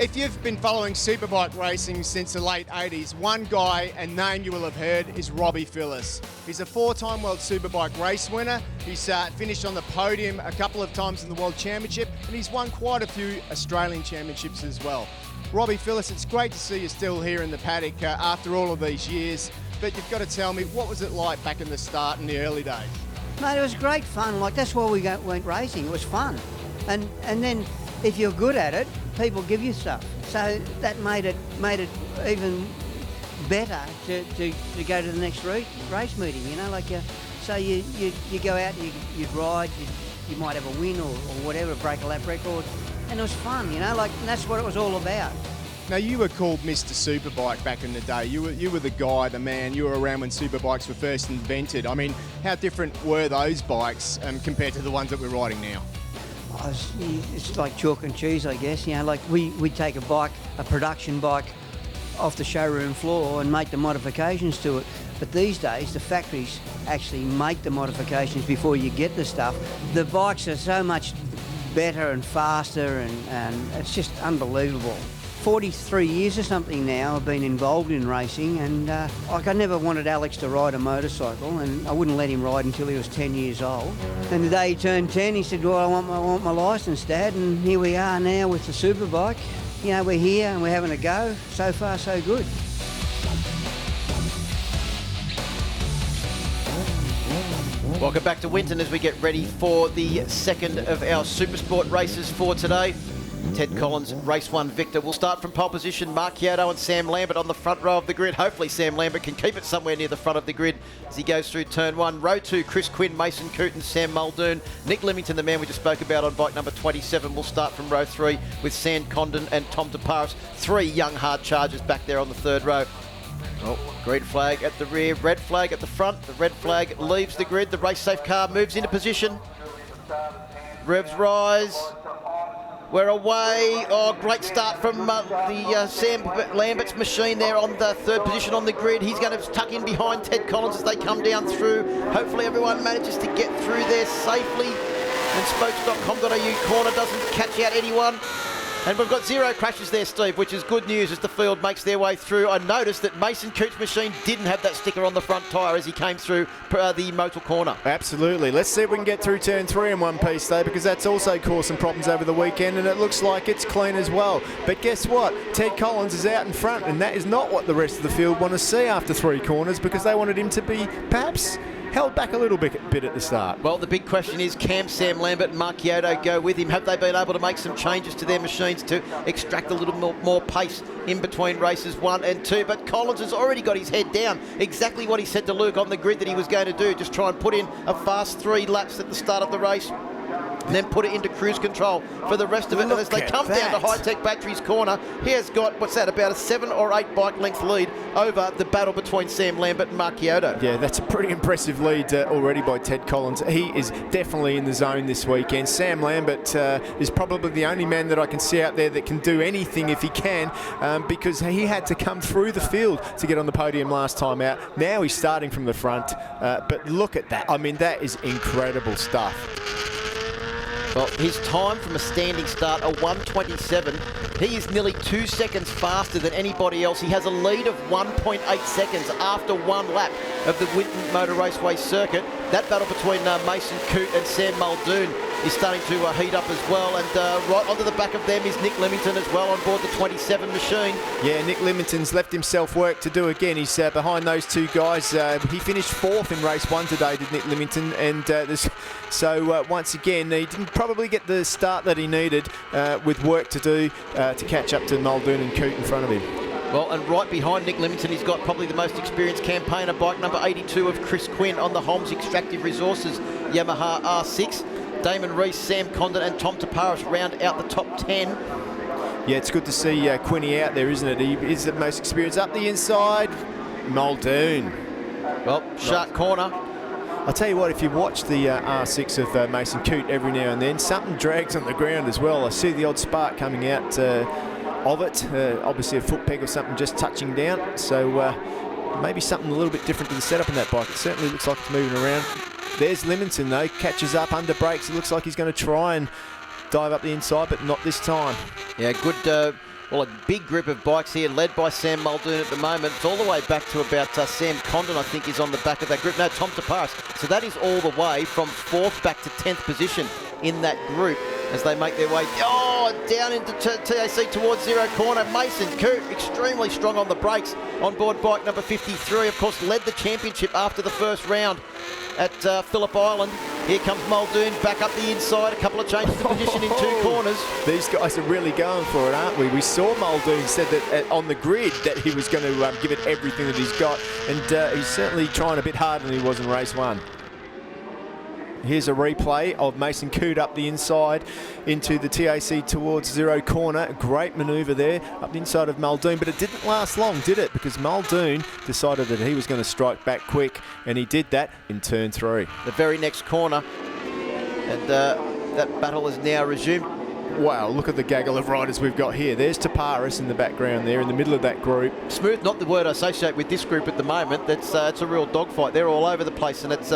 If you've been following superbike racing since the late 80s, one guy and name you will have heard is Robbie Phillips. He's a 4-time World Superbike race winner. He's finished on the podium a couple of times in the World Championship, and he's won quite a few Australian Championships as well. Robbie Phillips, it's great to see you still here in the paddock after all of these years, but you've got to tell me, what was it like back in the start in the early days? Mate, it was great fun. Like, that's why we went racing. It was fun. And then if you're good at it, people give you stuff. So that made it even better to go to the next race meeting, you know, like so you go out, you'd ride, you might have a win or whatever, break a lap record, and it was fun, you know, like, and that's what it was all about. Now, you were called Mr. Superbike back in the day. You were the guy, the man. You were around when superbikes were first invented. I mean, how different were those bikes compared to the ones that we're riding now? It's like chalk and cheese, I guess. You know, like we'd take a bike, a production bike, off the showroom floor and make the modifications to it. But these days, the factories actually make the modifications before you get the stuff. The bikes are so much better and faster, and it's just unbelievable. 43 years or something now I've been involved in racing, and like, I never wanted Alex to ride a motorcycle, and I wouldn't let him ride until he was 10 years old. And the day he turned 10, he said, well, I want my licence, Dad, and here we are now with the superbike. You know, we're here and we're having a go. So far, so good. Welcome back to Winton as we get ready for the second of our Supersport races for today. Ted Collins, race 1 victor. We'll start from pole position. Mark Chiotto and Sam Lambert on the front row of the grid. Hopefully Sam Lambert can keep it somewhere near the front of the grid as he goes through turn 1. Row 2, Chris Quinn, Mason Cooten, Sam Muldoon. Nick Limington, the man we just spoke about on bike number 27. We'll start from row 3 with Sam Condon and Tom DeParis. 3 young hard chargers back there on the third row. Oh, green flag at the rear, red flag at the front. The red flag leaves the grid. The race safe car moves into position. Revs rise. We're away. Oh, great start from Sam Lambert's machine there on the third position on the grid. He's going to tuck in behind Ted Collins as they come down through. Hopefully everyone manages to get through there safely. And spokes.com.au corner doesn't catch out anyone. And we've got 0 crashes there, Steve, which is good news as the field makes their way through. I noticed that Mason Coote's machine didn't have that sticker on the front tyre as he came through the motor corner. Absolutely. Let's see if we can get through turn 3 in one piece, though, because that's also caused some problems over the weekend, and it looks like it's clean as well. But guess what? Ted Collins is out in front, and that is not what the rest of the field want to see after 3 corners, because they wanted him to be perhaps held back a little bit at the start. Well, the big question is, can Sam Lambert and Mark Kyoto go with him? Have they been able to make some changes to their machines to extract a little more pace in between races 1 and 2? But Collins has already got his head down. Exactly what he said to Luke on the grid that he was going to do. Just try and put in a fast 3 laps at the start of the race, and then put it into cruise control for the rest of it. And as they come down to High-Tech Batteries corner, he has got, what's that, about a 7 or 8 bike length lead over the battle between Sam Lambert and Mark Kyoto. Yeah, that's a pretty impressive lead already by Ted Collins. He is definitely in the zone this weekend. Sam Lambert is probably the only man that I can see out there that can do anything if he can, because he had to come through the field to get on the podium last time out. Now he's starting from the front, but look at that. I mean, that is incredible stuff. Well, his time from a standing start, a 1:27. He is nearly 2 seconds faster than anybody else. He has a lead of 1.8 seconds after 1 lap of the Winton Motor Raceway circuit. That battle between Mason Coote and Sam Muldoon is starting to heat up as well, and right onto the back of them is Nick Leamington as well on board the 27 machine. Yeah, Nick Leamington's left himself work to do again. He's behind those 2 guys. He finished 4th in race 1 today, did Nick Leamington, and so once again he didn't probably get the start that he needed with work to do to catch up to Muldoon and Coote in front of him. Well, and right behind Nick Leamington, he's got probably the most experienced campaigner, bike number 82 of Chris Quinn on the Holmes Extractive Resources Yamaha R6. Damon Rees, Sam Condon and Tom Taparis round out the top 10. Yeah, it's good to see Quinny out there, isn't it? He is the most experienced. Up the inside, Muldoon. Well, sharp corner. I'll tell you what, if you watch the R6 of Mason Coote every now and then, something drags on the ground as well. I see the odd spark coming out of it. Obviously a foot peg or something just touching down. So maybe something a little bit different to the setup in that bike. It certainly looks like it's moving around. There's Leamington though, catches up under brakes. It looks like he's going to try and dive up the inside, but not this time. Yeah, good. Well, a big group of bikes here, led by Sam Muldoon at the moment. It's all the way back to about Sam Condon, I think, is on the back of that group. No, Tom Taparis. So that is all the way from 4th back to 10th position in that group as they make their way down into TAC towards 0 corner. Mason Coote, extremely strong on the brakes on board bike number 53. Of course, led the championship after the first round at Phillip Island. Here comes Muldoon back up the inside. A couple of changes of position in 2 corners. These guys are really going for it, aren't we? We saw Muldoon said that on the grid that he was going to give it everything that he's got, and he's certainly trying a bit harder than he was in race 1. Here's a replay of Mason Coote up the inside into the TAC towards 0 corner. A great manoeuvre there up the inside of Muldoon, but it didn't last long, did it? Because Muldoon decided that he was going to strike back quick, and he did that in turn 3. The very next corner, and that battle is now resumed. Wow, look at the gaggle of riders we've got here. There's Taparis in the background there, in the middle of that group. Smooth, not the word I associate with this group at the moment. That's it's a real dogfight. They're all over the place, and it's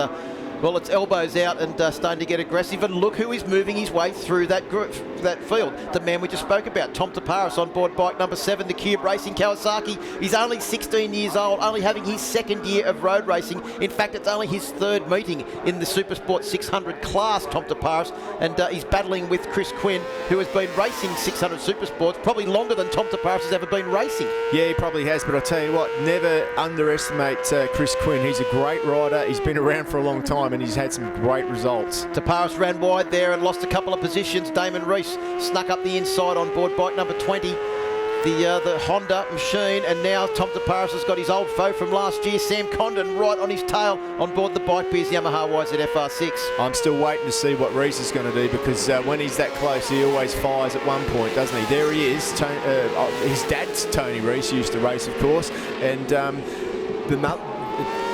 well, it's elbows out and starting to get aggressive. And look who is moving his way through that group, that field. The man we just spoke about, Tom Taparis, on board bike number 7, the Cube Racing Kawasaki. He's only 16 years old, only having his 2nd year of road racing. In fact, it's only his 3rd meeting in the Supersport 600 class, Tom Taparis. And he's battling with Chris Quinn, who has been racing 600 Supersports probably longer than Tom Taparis has ever been racing. Yeah, he probably has, but I'll tell you what, never underestimate Chris Quinn. He's a great rider. He's been around for a long time, and he's had some great results. Taparis ran wide there and lost a couple of positions. Damon Rees snuck up the inside on board bike number 20. the Honda machine, and now Tom Taparis has got his old foe from last year, Sam Condon, right on his tail on board the Bike Beers Yamaha YZ FR6. I'm still waiting to see what Reese is going to do, because when he's that close, he always fires at one point, doesn't he? There he is. His dad's Tony Reese, used to race, of course, and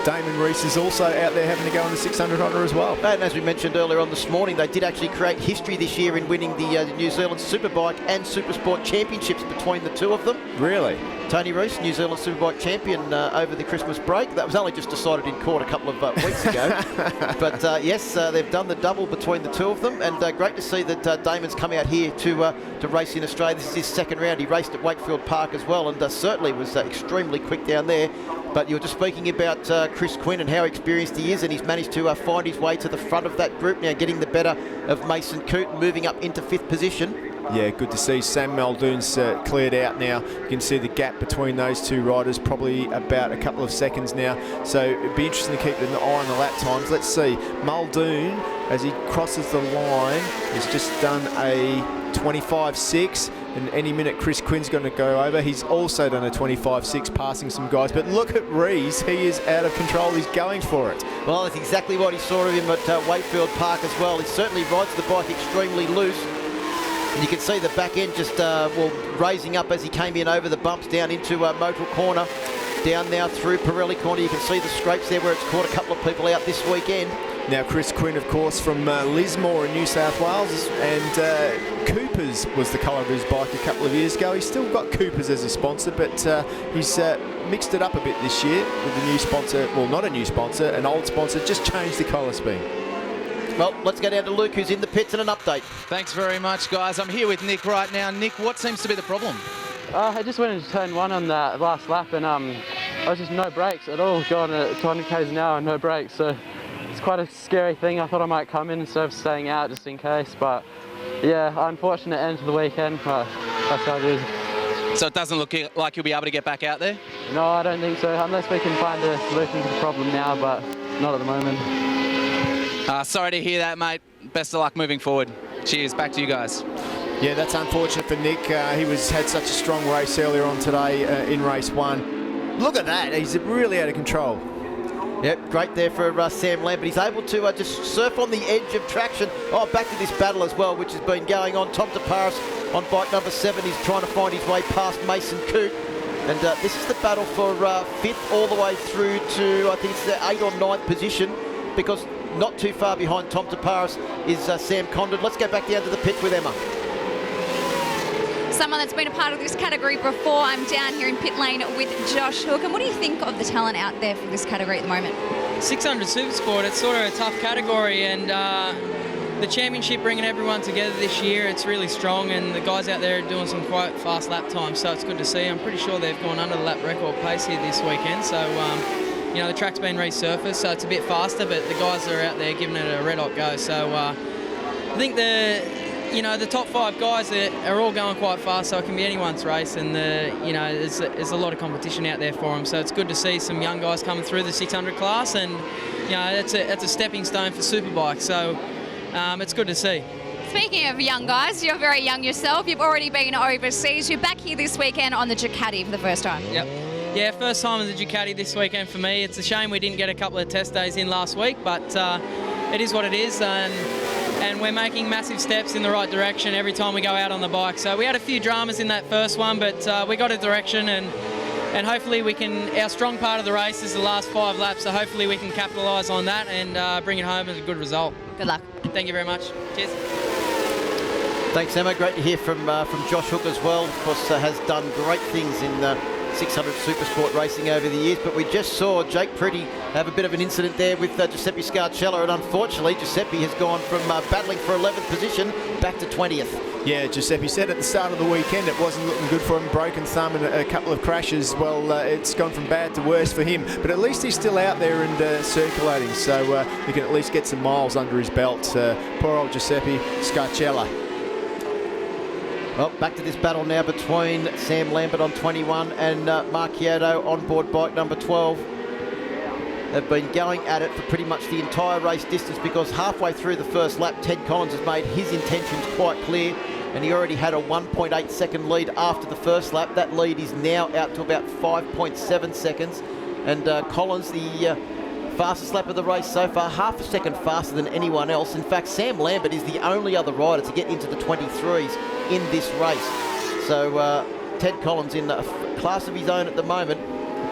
Damon Reese is also out there having to go on the 600 Honda as well. And as we mentioned earlier on this morning, they did actually create history this year in winning the New Zealand Superbike and Supersport Championships between the two of them. Really? Tony Reese, New Zealand Superbike champion over the Christmas break. That was only just decided in court a couple of weeks ago. But yes, they've done the double between the two of them, and great to see that Damon's come out here to race in Australia. This is his second round. He raced at Wakefield Park as well, and certainly was extremely quick down there. But you were just speaking about Chris Quinn and how experienced he is, and he's managed to find his way to the front of that group now, getting the better of Mason Coote, moving up into 5th position. Yeah, good to see Sam Muldoon's cleared out now. You can see the gap between those two riders, probably about a couple of seconds now. So it'd be interesting to keep an eye on the lap times. Let's see. Muldoon, as he crosses the line, has just done a 25.6, and any minute Chris Quinn's going to go over. He's also done a 25.6, passing some guys. But look at Rees, he is out of control. He's going for it. Well, that's exactly what he saw of him at Wakefield Park as well. He certainly rides the bike extremely loose. And you can see the back end just raising up as he came in over the bumps down into Motul Corner. Down now through Pirelli Corner. You can see the scrapes there where it's caught a couple of people out this weekend. Now Chris Quinn, of course, from Lismore in New South Wales, and Coopers was the colour of his bike a couple of years ago. He's still got Coopers as a sponsor, but he's mixed it up a bit this year with a new sponsor. Well, not a new sponsor, an old sponsor, just changed the colour scheme. Well, let's go down to Luke, who's in the pits, and an update. Thanks very much, guys. I'm here with Nick right now. Nick, what seems to be the problem? I just went into turn 1 on the last lap, and I was just no brakes at all, going at 200 k's an hour and no brakes. So it's quite a scary thing. I thought I might come in instead of staying out just in case, but yeah, unfortunate end to the weekend, but that's how it is. So it doesn't look like you'll be able to get back out there? No, I don't think so, unless we can find a solution to the problem now, but not at the moment. Sorry to hear that, mate. Best of luck moving forward. Cheers, back to you guys. Yeah, that's unfortunate for Nick. He had such a strong race earlier on today in race 1. Look at that, he's really out of control. Yep, great there for Sam Lambert. He's able to just surf on the edge of traction. Oh, back to this battle as well, which has been going on. Tom Taparis on bike number 7. He's trying to find his way past Mason Coote. And this is the battle for 5th all the way through to, I think it's the 8th or 9th position, because not too far behind Tom Taparis is Sam Condon. Let's go back down to the pit with Emma. Someone that's been a part of this category before. I'm down here in pit lane with Josh Hook. And what do you think of the talent out there for this category at the moment? 600 Supersport, it's sort of a tough category, and the championship bringing everyone together this year, it's really strong, and the guys out there are doing some quite fast lap times, so it's good to see. I'm pretty sure they've gone under the lap record pace here this weekend, so you know, the track's been resurfaced, so it's a bit faster, but the guys are out there giving it a red hot go. So I think the top 5 guys are all going quite fast, so it can be anyone's race, and there's a lot of competition out there for them. So it's good to see some young guys coming through the 600 class, and you know, that's a stepping stone for Superbike. So it's good to see. Speaking of young guys, you're very young yourself. You've already been overseas. You're back here this weekend on the Ducati for the first time. Yep. Yeah, first time on the Ducati this weekend for me. It's a shame we didn't get a couple of test days in last week, but it is what it is, and we're making massive steps in the right direction every time we go out on the bike. So we had a few dramas in that first one, but we got a direction, and hopefully we can, our strong part of the race is the last 5 laps, so hopefully we can capitalise on that and bring it home as a good result. Good luck. Thank you very much. Cheers. Thanks, Emma. Great to hear from Josh Hook as well. Of course, has done great things in 600 Supersport racing over the years, but we just saw Jake Pretty have a bit of an incident there with Giuseppe Scarcella, and unfortunately Giuseppe has gone from battling for 11th position back to 20th. Yeah, Giuseppe said at the start of the weekend it wasn't looking good for him, broken thumb and a couple of crashes. Well, it's gone from bad to worse for him, but at least he's still out there and circulating, so he can at least get some miles under his belt. Poor old Giuseppe Scarcella. Well, back to this battle now between Sam Lambert on 21 and Mark Chiodo on board bike number 12. They've been going at it for pretty much the entire race distance, because halfway through the first lap, Ted Collins has made his intentions quite clear. and he already had a 1.8 second lead after the first lap. That lead is now out to about 5.7 seconds. And Collins, the fastest lap of the race so far, half a second faster than anyone else. In fact, Sam Lambert is the only other rider to get into the 23s in this race. So Ted Collins in a class of his own at the moment,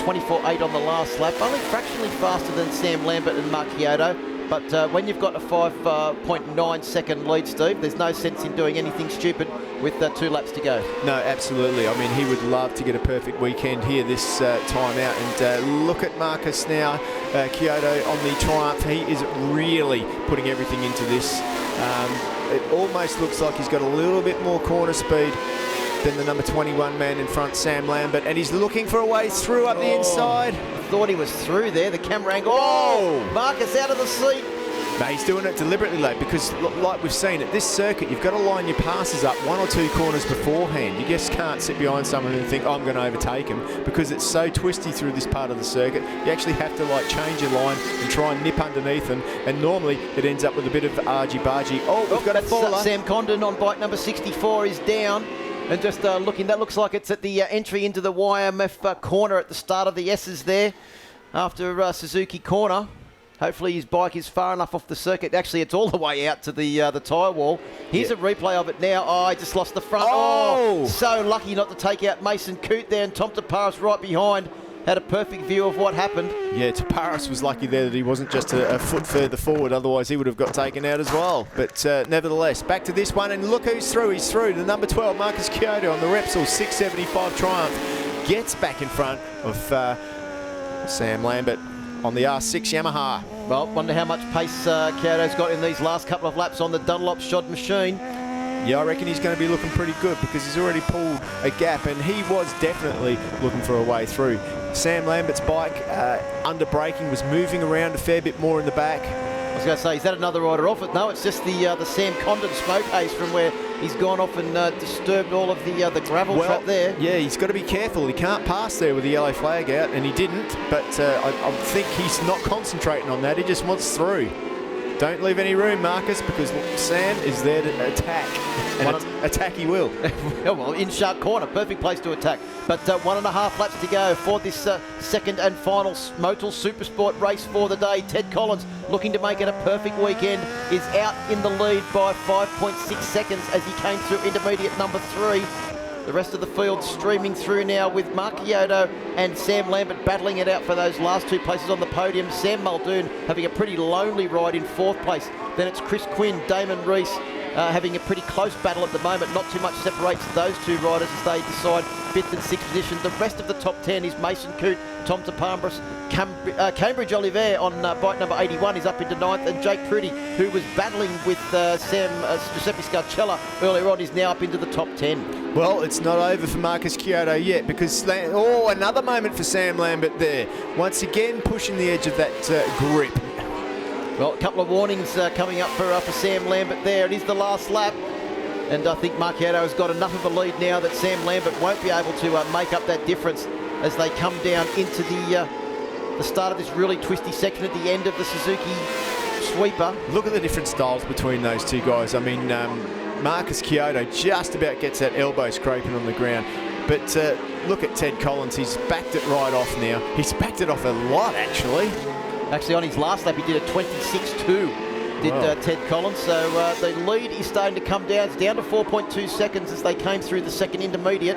24.8 on the last lap, only fractionally faster than Sam Lambert and Marchiotto. But when you've got a 5.9 second lead, Steve, there's no sense in doing anything stupid with 2 laps to go. No, absolutely. I mean, he would love to get a perfect weekend here this time out. And look at Marcus now, Kyoto on the Triumph. He is really putting everything into this. It almost looks like he's got a little bit more corner speed than the number 21 man in front, Sam Lambert. And he's looking for a way through up the inside. Thought he was through there. The camera angle. Oh! Marcus out of the seat. No, he's doing it deliberately late because, like we've seen at this circuit, you've got to line your passes up 1 or 2 corners beforehand. You just can't sit behind someone and think, I'm going to overtake him, because it's so twisty through this part of the circuit. You actually have to change your line and try and nip underneath them, and normally it ends up with a bit of argy-bargy. Oh, we've got a faller. Sam Condon on bike number 64 is down. And just looking, that looks like it's at the entry into the YMF corner at the start of the S's there after Suzuki corner. Hopefully his bike is far enough off the circuit. Actually, it's all the way out to the tyre wall. Here's a replay of it now. Oh, I just lost the front. Oh, so lucky not to take out Mason Coote there, and Tom Taparis right behind. Had a perfect view of what happened. Yeah, Taparis was lucky there that he wasn't just a foot further forward, otherwise he would have got taken out as well. But nevertheless, back to this one, and look who's through. He's through. The number 12, Marcus Kyoto on the Repsol 675 Triumph, gets back in front of Sam Lambert on the R6 Yamaha. Well, wonder how much pace Kyoto's got in these last couple of laps on the Dunlop shod machine. Yeah, I reckon he's going to be looking pretty good because he's already pulled a gap, and he was definitely looking for a way through. Sam Lambert's bike, under braking, was moving around a fair bit more in the back. I was going to say, is that another rider off it? No, it's just the Sam Condon smoke haze from where he's gone off and disturbed all of the gravel trap there. Yeah, he's got to be careful. He can't pass there with the yellow flag out, and he didn't. But I think he's not concentrating on that. He just wants through. Don't leave any room, Marcus, because Sam is there to attack. And attack he will. Well, in sharp corner, perfect place to attack. But 1.5 laps to go for this second and final Motul Supersport race for the day. Ted Collins, looking to make it a perfect weekend, is out in the lead by 5.6 seconds as he came through intermediate number 3. The rest of the field streaming through now with Marchiotto and Sam Lambert battling it out for those last 2 places on the podium. Sam Muldoon having a pretty lonely ride in 4th place. Then it's Chris Quinn, Damon Rees having a pretty close battle at the moment. Not too much separates those 2 riders as they decide 5th and 6th position. The rest of the top 10 is Mason Coote, Tom Taparis, Cambridge Oliver on bike number 81 is up into 9th, and Jake Prudy, who was battling with Giuseppe Scarcella earlier on, is now up into the top 10. Well, it's not over for Marcus Kyoto yet, because another moment for Sam Lambert there. Once again pushing the edge of that grip. Well, a couple of warnings coming up for Sam Lambert there. It is the last lap, and I think Marchiotto has got enough of a lead now that Sam Lambert won't be able to make up that difference as they come down into the start of this really twisty section at the end of the Suzuki sweeper. Look at the different styles between those 2 guys. I mean, Marcus Kyoto just about gets that elbow scraping on the ground. But look at Ted Collins. He's backed it right off now. He's backed it off a lot, actually. Actually, on his last lap, he did a 26.2, did Ted Collins. So the lead is starting to come down. It's down to 4.2 seconds as they came through the second intermediate.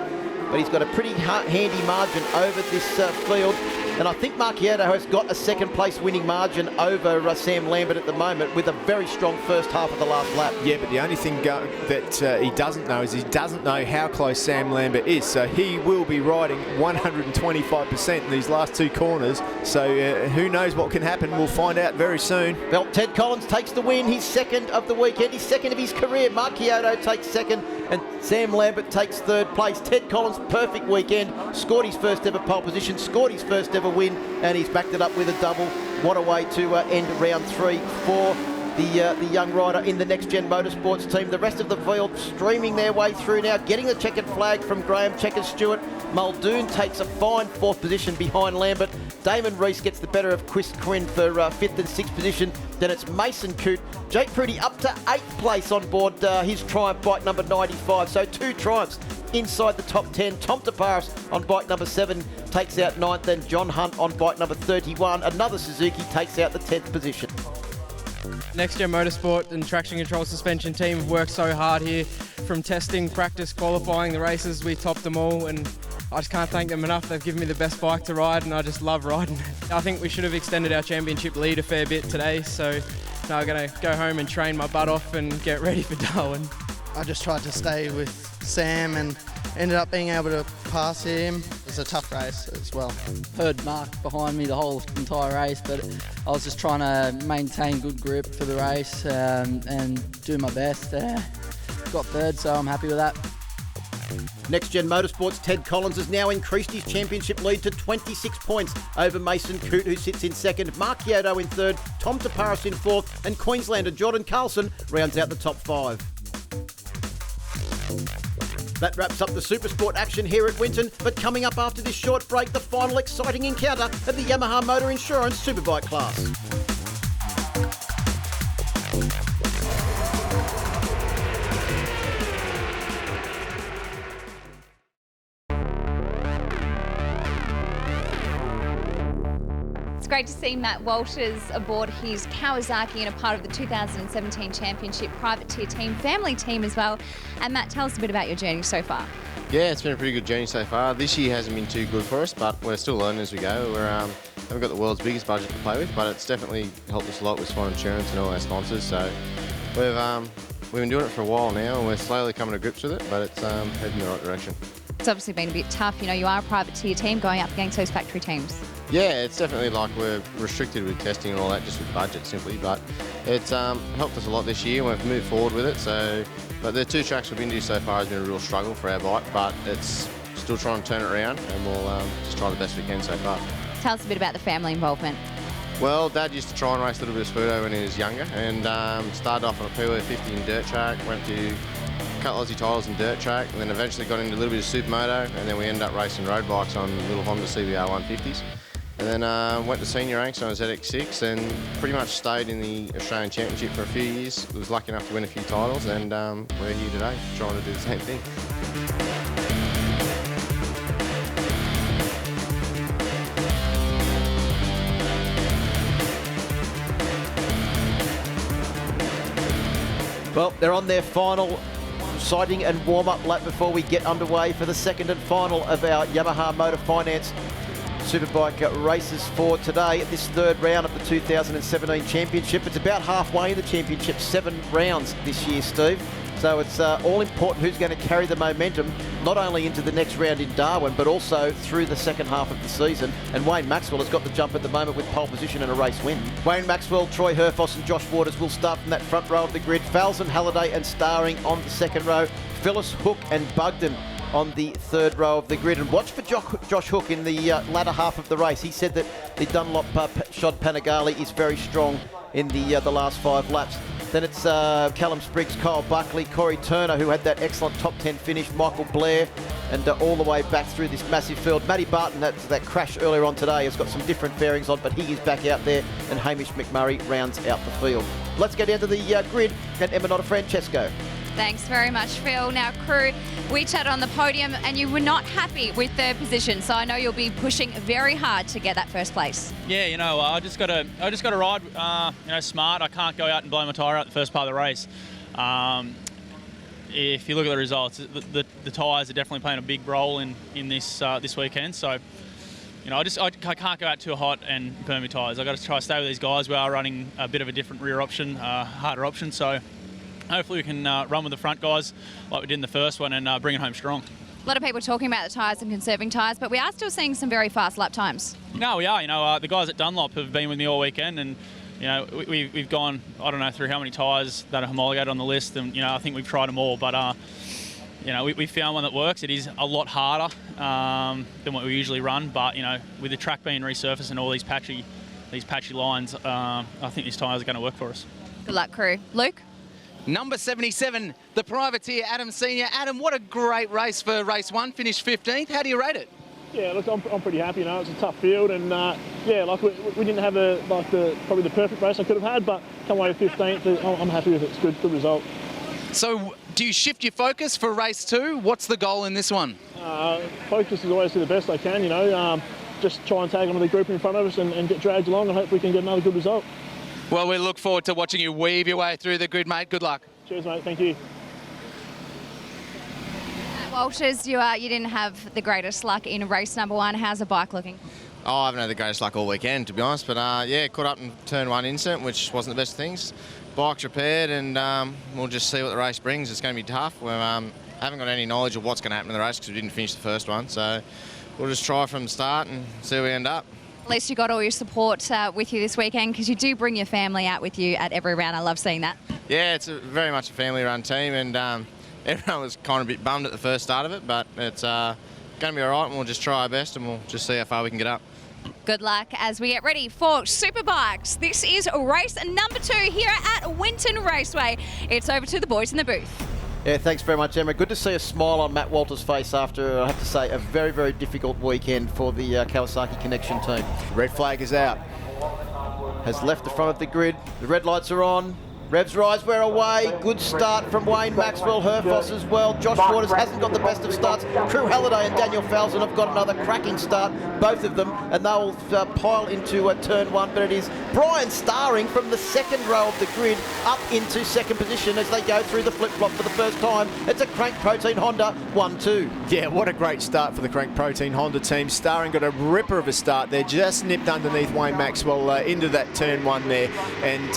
But he's got a pretty handy margin over this field. And I think Marchiotto has got a second place winning margin over Sam Lambert at the moment with a very strong first half of the last lap. Yeah, but the only thing that he doesn't know is he doesn't know how close Sam Lambert is. So he will be riding 125% in these last 2 corners. So who knows what can happen? We'll find out very soon. Well, Ted Collins takes the win. He's second of the weekend. He's second of his career. Marchiotto takes second and Sam Lambert takes 3rd place. Ted Collins, perfect weekend. Scored his first ever pole position, scored his first ever win, and he's backed it up with a double. What a way to end round 3 for the young rider in the Next Gen Motorsports team. The rest of the field streaming their way through now, getting the checkered flag from Graham Checkers Stewart Muldoon takes a fine 4th position behind Lambert. Damon Reese gets the better of Chris Quinn for 5th and 6th position. Then it's Mason Coote. Jake Prudy up to 8th place on board his Triumph bike number 95. So 2 triumphs inside the top 10. Tom Taparis on bike number 7 takes out 9th. Then John Hunt on bike number 31. Another Suzuki takes out the 10th position. Next Gen Motorsport and Traction Control Suspension team have worked so hard here, from testing, practice, qualifying, the races. We topped them all, and I just can't thank them enough. They've given me the best bike to ride, and I just love riding. I think we should have extended our championship lead a fair bit today, so now I'm going to go home and train my butt off and get ready for Darwin. I just tried to stay with Sam and ended up being able to pass him. It was a tough race as well. Heard Mark behind me the whole entire race, but I was just trying to maintain good grip for the race and do my best. Got 3rd, so I'm happy with that. Next Gen Motorsports' Ted Collins has now increased his championship lead to 26 points over Mason Coote, who sits in 2nd, Mark Kyoto in 3rd, Tom Taparis in 4th, and Queenslander Jordan Carlson rounds out the top 5. That wraps up the Supersport action here at Winton, but coming up after this short break, the final exciting encounter of the Yamaha Motor Insurance Superbike class. Great to see Matt Walters aboard his Kawasaki and a part of the 2017 Championship private tier team, family team as well. And Matt, tell us a bit about your journey so far. Yeah, it's been a pretty good journey so far. This year hasn't been too good for us, but we're still learning as we go. We're haven't got the world's biggest budget to play with, but it's definitely helped us a lot with Swan Insurance and all our sponsors. So we've been doing it for a while now, and we're slowly coming to grips with it, but it's heading in the right direction. It's obviously been a bit tough. You know, you are a private tier team going up against those factory teams. Yeah, it's definitely like we're restricted with testing and all that, just with budget simply, but it's helped us a lot this year and we've moved forward with it. But the 2 tracks we've been to so far has been a real struggle for our bike, but it's still trying to turn it around, and we'll just try the best we can so far. Tell us a bit about the family involvement. Well, Dad used to try and race a little bit of Spudo when he was younger, and started off on a PW50 in dirt track, went to a couple of Aussie titles in dirt track, and then eventually got into a little bit of supermoto, and then we ended up racing road bikes on little Honda CBR 150s. And then went to senior ranks on a ZX6 and pretty much stayed in the Australian Championship for a few years. Was lucky enough to win a few titles, and we're here today trying to do the same thing. Well, they're on their final sighting and warm-up lap before we get underway for the 2nd and final of our Yamaha Motor Finance Superbike races for today. This 3rd round of the 2017 Championship. It's about halfway in the Championship, 7 rounds this year, Steve. So it's all important who's going to carry the momentum, not only into the next round in Darwin, but also through the second half of the season. And Wayne Maxwell has got the jump at the moment with pole position and a race win. Wayne Maxwell, Troy Herfoss and Josh Waters will start from that front row of the grid. Falzon, Halliday and Starring on the 2nd row. Phyllis, Hook and Bugden on the 3rd row of the grid. And watch for Josh Hook in the latter half of the race. He said that the Dunlop Shod Panigale is very strong in the last 5 laps. Then it's Callum Spriggs, Kyle Buckley, Corey Turner, who had that excellent top 10 finish, Michael Blair, and all the way back through this massive field. Matty Barton, that crash earlier on today, has got some different fairings on, but he is back out there, and Hamish McMurray rounds out the field. Let's get down to the grid, and Emma Francesco. Thanks very much, Phil. Now, crew, we chatted on the podium and you were not happy with third position, so I know you'll be pushing very hard to get that first place. Yeah, you know, I just got to ride, smart. I can't go out and blow my tyre out the first part of the race. If you look at the results, the tyres are definitely playing a big role in this weekend. So, you know, I can't go out too hot and burn my tyres. I've got to try to stay with these guys. We are running a bit of a different rear option, harder option. So hopefully we can run with the front guys like we did in the first one and bring it home strong. A lot of people talking about the tyres and conserving tyres, but we are still seeing some very fast lap times. No, we are. You know, the guys at Dunlop have been with me all weekend, and you know, we've gone, I don't know, through how many tyres that are homologated on the list, and you know, I think we've tried them all, but you know, we found one that works. It is a lot harder than what we usually run, but you know, with the track being resurfaced and all these patchy lines, I think these tyres are going to work for us. Good luck, crew. Luke? Number 77, the privateer, Adam Senior. Adam, what a great race for race 1. Finished 15th. How do you rate it? Yeah, look, I'm pretty happy. You know, it's a tough field, and yeah, like we didn't have probably the perfect race I could have had, but come away with 15th. I'm happy with it. It's good result. So, do you shift your focus for race 2? What's the goal in this one? Focus is always do the best I can. You know, just try and tag onto the group in front of us and get dragged along, and hope we can get another good result. Well, we look forward to watching you weave your way through the grid, mate. Good luck. Cheers, mate. Thank you. Walters, you didn't have the greatest luck in race number 1. How's the bike looking? Oh, I haven't had the greatest luck all weekend, to be honest. But yeah, caught up in turn 1 incident, which wasn't the best of things. Bike's repaired, and we'll just see what the race brings. It's going to be tough. We haven't got any knowledge of what's going to happen in the race because we didn't finish the first one. So we'll just try from the start and see where we end up. At least you got all your support with you this weekend, because you do bring your family out with you at every round. I love seeing that. Yeah, it's very much a family-run team, and everyone was kind of a bit bummed at the first start of it, but it's going to be all right, and we'll just try our best, and we'll just see how far we can get up. Good luck as we get ready for Superbikes. This is race number 2 here at Winton Raceway. It's over to the boys in the booth. Yeah, thanks very much, Emma. Good to see a smile on Matt Walters' face after, I have to say, a very, very difficult weekend for the Kawasaki Connection team. Red flag is out. Has left the front of the grid. The red lights are on. Revs rise, we're away. Good start from Wayne Maxwell, Herfoss as well. Josh Waters hasn't got the best of starts. Crew Halliday and Daniel Falzon have got another cracking start, both of them, and they'll pile into turn 1. But it is Brian Starring from the second row of the grid up into second position as they go through the flip-flop for the first time. It's a Crank Protein Honda 1-2. Yeah, what a great start for the Crank Protein Honda team. Starring got a ripper of a start there, just nipped underneath Wayne Maxwell into that turn 1 there, and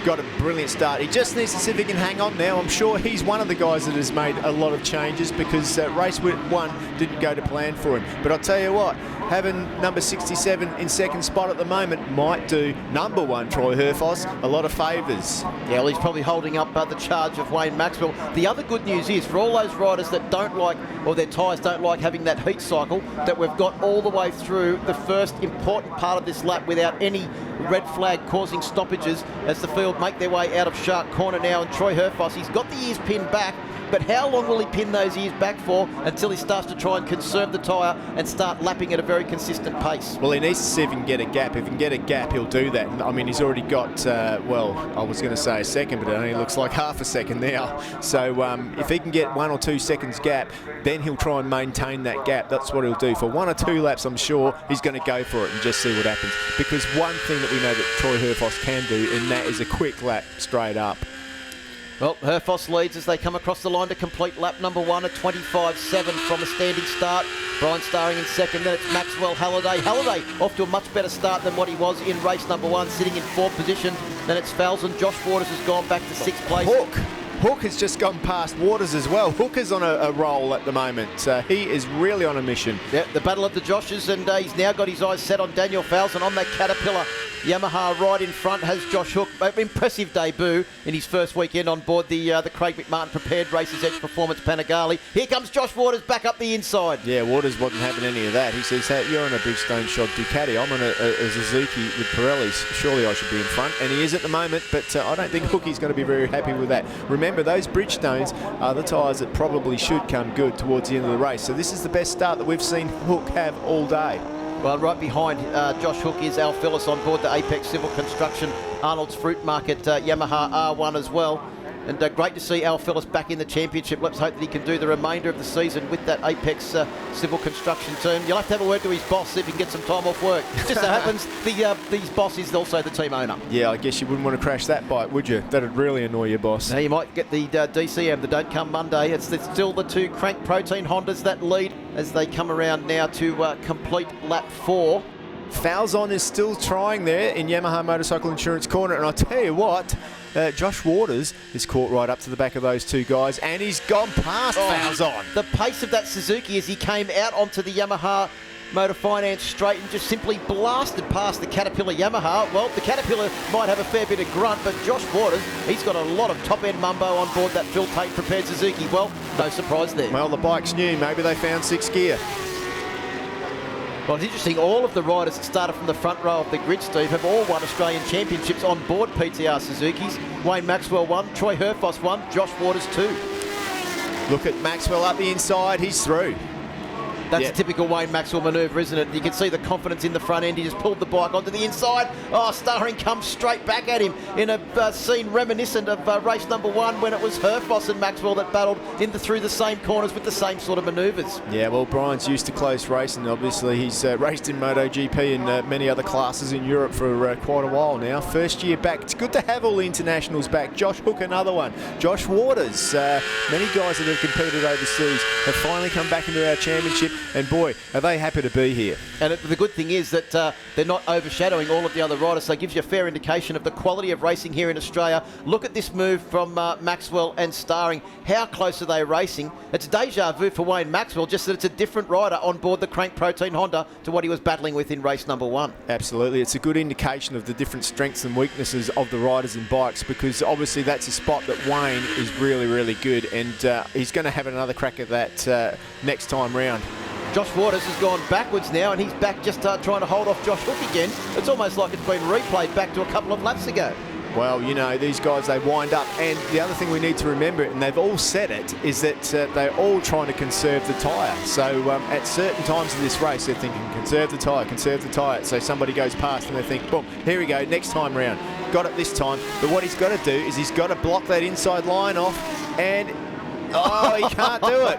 got a brilliant start. He just needs to see if he can hang on now. I'm sure he's one of the guys that has made a lot of changes, because race 1 didn't go to plan for him. But I'll tell you what, having number 67 in second spot at the moment might do number 1 Troy Herfoss a lot of favours. Yeah, well, he's probably holding up the charge of Wayne Maxwell. The other good news is, for all those riders that don't like, or their tyres don't like having that heat cycle, that we've got all the way through the first important part of this lap without any red flag causing stoppages as the field make their way out of Shark Corner now. And Troy Herfoss, he's got the ears pinned back, but how long will he pin those ears back for until he starts to try and conserve the tyre and start lapping at a very consistent pace? Well, he needs to see if he can get a gap. If he can get a gap, he'll do that. I mean, he's already got, well, I was going to say a second, but it only looks like half a second now. So if he can get 1 or 2 seconds gap, then he'll try and maintain that gap. That's what he'll do. For 1 or 2 laps, I'm sure he's going to go for it and just see what happens. Because one thing that we know that Troy Herfoss can do, and that is a quick lap straight up. Well, Herfoss leads as they come across the line to complete lap number 1 at 25.7 from a standing start. Brian Starring in second, then it's Maxwell Halliday. Halliday off to a much better start than what he was in race number 1, sitting in 4th position. Then it's Falzon. Josh Waters has gone back to 6th place. Hook has just gone past Waters as well. Hook is on a roll at the moment. He is really on a mission. Yeah, the battle of the Joshes, and he's now got his eyes set on Daniel Falzon on that Caterpillar. Yamaha right in front has Josh Hook. Impressive debut in his first weekend on board the Craig McMartin Prepared Races Edge Performance Panigale. Here comes Josh Waters back up the inside. Yeah, Waters wasn't having any of that. He says, hey, you're on a Bridgestone shod Ducati. I'm on a Suzuki with Pirellis. Surely I should be in front. And he is at the moment, but I don't think Hookie's going to be very happy with that. Remember, those Bridgestones are the tyres that probably should come good towards the end of the race. So this is the best start that we've seen Hook have all day. Well, right behind Josh Hook is Al Phillips on board the Apex Civil Construction Arnold's Fruit Market Yamaha R1 as well. And great to see Al Phillips back in the championship. Let's hope that he can do the remainder of the season with that Apex Civil Construction team. You'll have to have a word to his boss, see if he can get some time off work. Just so happens, his boss is also the team owner. Yeah, I guess you wouldn't want to crash that bike, would you? That'd really annoy your boss. Now, you might get the DCM, the Don't Come Monday. It's still the 2 Crank Protein Hondas that lead as they come around now to complete lap 4. Falzon is still trying there in Yamaha Motorcycle Insurance Corner, and I tell you what, Josh Waters is caught right up to the back of those 2 guys, and he's gone past Falzon. The pace of that Suzuki as he came out onto the Yamaha Motor Finance straight and just simply blasted past the Caterpillar Yamaha. Well, the Caterpillar might have a fair bit of grunt, but Josh Waters, he's got a lot of top-end mumbo on board that Phil Tate prepared Suzuki. Well, no surprise there. Well, the bike's new. Maybe they found 6th gear. Well, it's interesting, all of the riders that started from the front row of the grid, Steve, have all won Australian Championships on board PTR Suzukis. Wayne Maxwell won, Troy Herfoss won, Josh Waters too. Look at Maxwell up the inside, he's through. That's a typical Wayne Maxwell manoeuvre, isn't it? You can see the confidence in the front end. He just pulled the bike onto the inside. Oh, Starring comes straight back at him in a scene reminiscent of race number 1 when it was Herfoss and Maxwell that battled through the same corners with the same sort of manoeuvres. Yeah, well, Brian's used to close racing. Obviously, he's raced in MotoGP and many other classes in Europe for quite a while now. First year back. It's good to have all the internationals back. Josh Hook, another one. Josh Waters. Many guys that have competed overseas have finally come back into our championship. And boy, are they happy to be here. And the good thing is that they're not overshadowing all of the other riders, so it gives you a fair indication of the quality of racing here in Australia. Look at this move from Maxwell and Starring. How close are they racing? It's deja vu for Wayne Maxwell, just that it's a different rider on board the Crank Protein Honda to what he was battling with in race number 1. Absolutely. It's a good indication of the different strengths and weaknesses of the riders in bikes, because obviously that's a spot that Wayne is really, really good, and he's going to have another crack at that next time round. Josh Waters has gone backwards now, and he's back just trying to hold off Josh Hook again. It's almost like it's been replayed back to a couple of laps ago. Well, you know, these guys, they wind up. And the other thing we need to remember, and they've all said it, is that they're all trying to conserve the tyre. So at certain times in this race, they're thinking, conserve the tyre, conserve the tyre. So somebody goes past and they think, boom, here we go, next time round. Got it this time. But what he's got to do is he's got to block that inside line off, and, oh, he can't do it.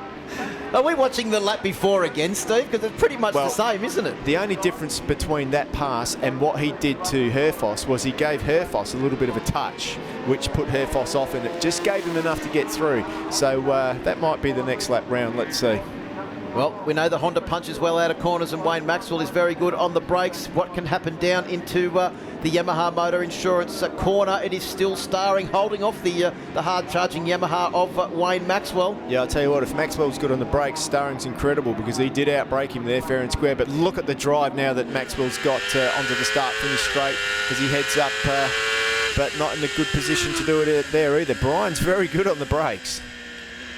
Are we watching the lap before again, Steve? Because it's pretty much the same, isn't it? The only difference between that pass and what he did to Herfoss was he gave Herfoss a little bit of a touch, which put Herfoss off, and it just gave him enough to get through. So that might be the next lap round. Let's see. Well, we know the Honda punches well out of corners, and Wayne Maxwell is very good on the brakes. What can happen down into the Yamaha Motor Insurance corner? It is still Starring, holding off the hard-charging Yamaha of Wayne Maxwell. Yeah, I'll tell you what, if Maxwell's good on the brakes, Starring's incredible, because he did outbrake him there fair and square. But look at the drive now that Maxwell's got onto the start-finish straight, as he heads up, but not in a good position to do it there either. Brian's very good on the brakes.